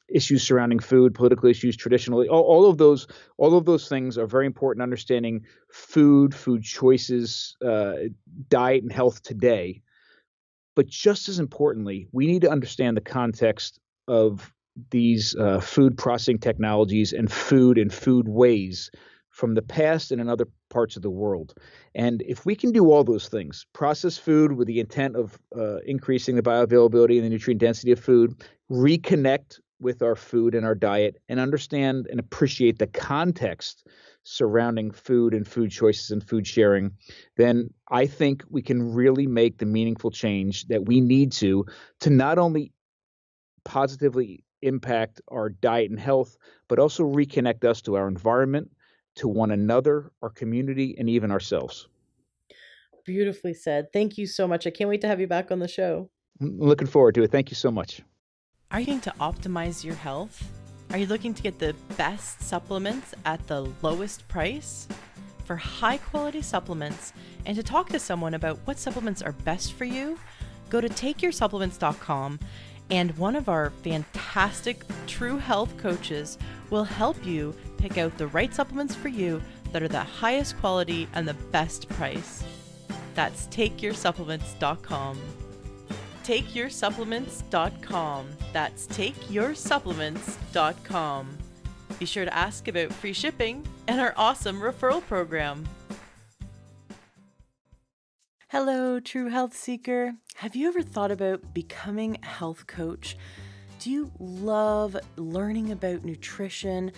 issues surrounding food, political issues, traditionally, all of those things are very important. Understanding food choices, diet, and health today. But just as importantly, we need to understand the context of these food processing technologies and food ways from the past and in other parts of the world. And if we can do all those things, process food with the intent of increasing the bioavailability and the nutrient density of food, reconnect with our food and our diet, and understand and appreciate the context surrounding food and food choices and food sharing, then I think we can really make the meaningful change that we need to not only positively impact our diet and health, but also reconnect us to our environment, to one another, our community, and even ourselves. Beautifully said. Thank you so much. I can't wait to have you back on the show. I'm looking forward to it. Thank you so much. Are you going to optimize your health? Are you looking to get the best supplements at the lowest price? For high quality supplements and to talk to someone about what supplements are best for you, go to takeyoursupplements.com and one of our fantastic True Health coaches will help you pick out the right supplements for you that are the highest quality and the best price. That's takeyoursupplements.com. Takeyoursupplements.com. That's takeyoursupplements.com. Be sure to ask about free shipping and our awesome referral program. Hello, True Health Seeker. Have you ever thought about becoming a health coach? Do you love learning about nutrition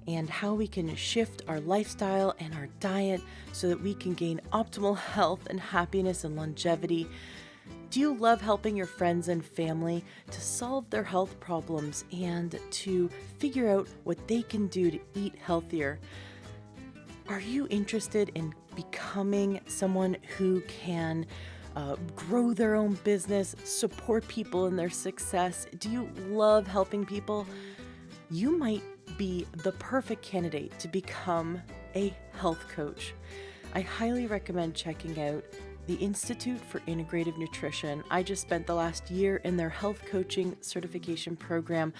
and how we can shift our lifestyle and our diet so that we can gain optimal health and happiness and longevity? Do you love helping your friends and family to solve their health problems and to figure out what they can do to eat healthier? Are you interested in becoming someone who can grow their own business, support people in their success? Do you love helping people? You might be the perfect candidate to become a health coach. I highly recommend checking out the Institute for Integrative Nutrition. I just spent the last year in their health coaching certification program,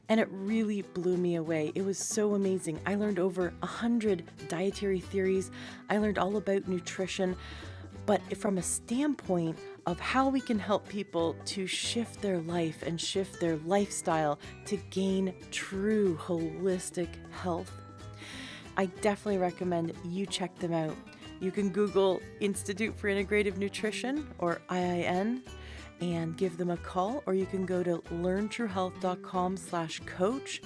and it really blew me away. It was so amazing. I learned over 100 dietary theories. I learned all about nutrition, but from a standpoint of how we can help people to shift their life and shift their lifestyle to gain true holistic health. I definitely recommend you check them out. You can Google Institute for Integrative Nutrition or IIN and give them a call, or you can go to learntruehealth.com/coach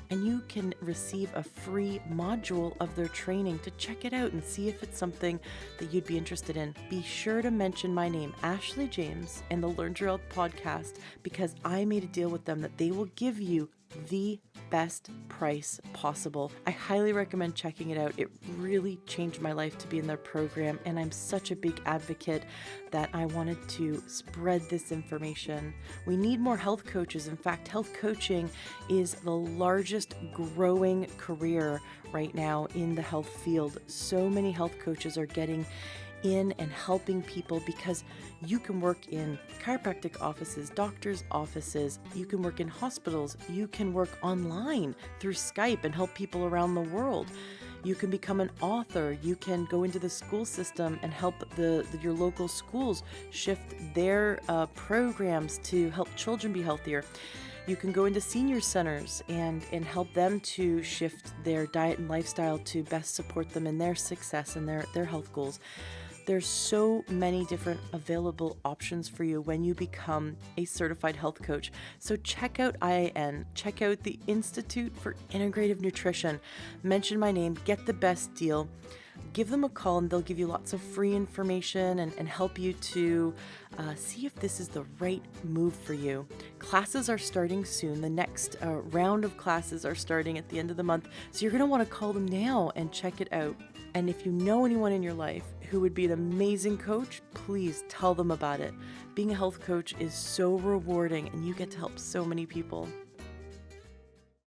and you can receive a free module of their training to check it out and see if it's something that you'd be interested in. Be sure to mention my name, Ashley James, and the Learn True Health podcast, because I made a deal with them that they will give you the best price possible. I highly recommend checking it out. It really changed my life to be in their program, and I'm such a big advocate that I wanted to spread this information. We need more health coaches. In fact, health coaching is the largest growing career right now in the health field. So many health coaches are getting in and helping people because you can work in chiropractic offices, doctors' offices, you can work in hospitals, you can work online through Skype and help people around the world. You can become an author, you can go into the school system and help your local schools shift their programs to help children be healthier. You can go into senior centers and help them to shift their diet and lifestyle to best support them in their success and their health goals. There's so many different available options for you when you become a certified health coach. So check out IIN, check out the Institute for Integrative Nutrition, mention my name, get the best deal, give them a call and they'll give you lots of free information and help you to see if this is the right move for you. Classes are starting soon. The next round of classes are starting at the end of the month. So you're going to want to call them now and check it out. And if you know anyone in your life who would be an amazing coach, please tell them about it. Being a health coach is so rewarding and you get to help so many people.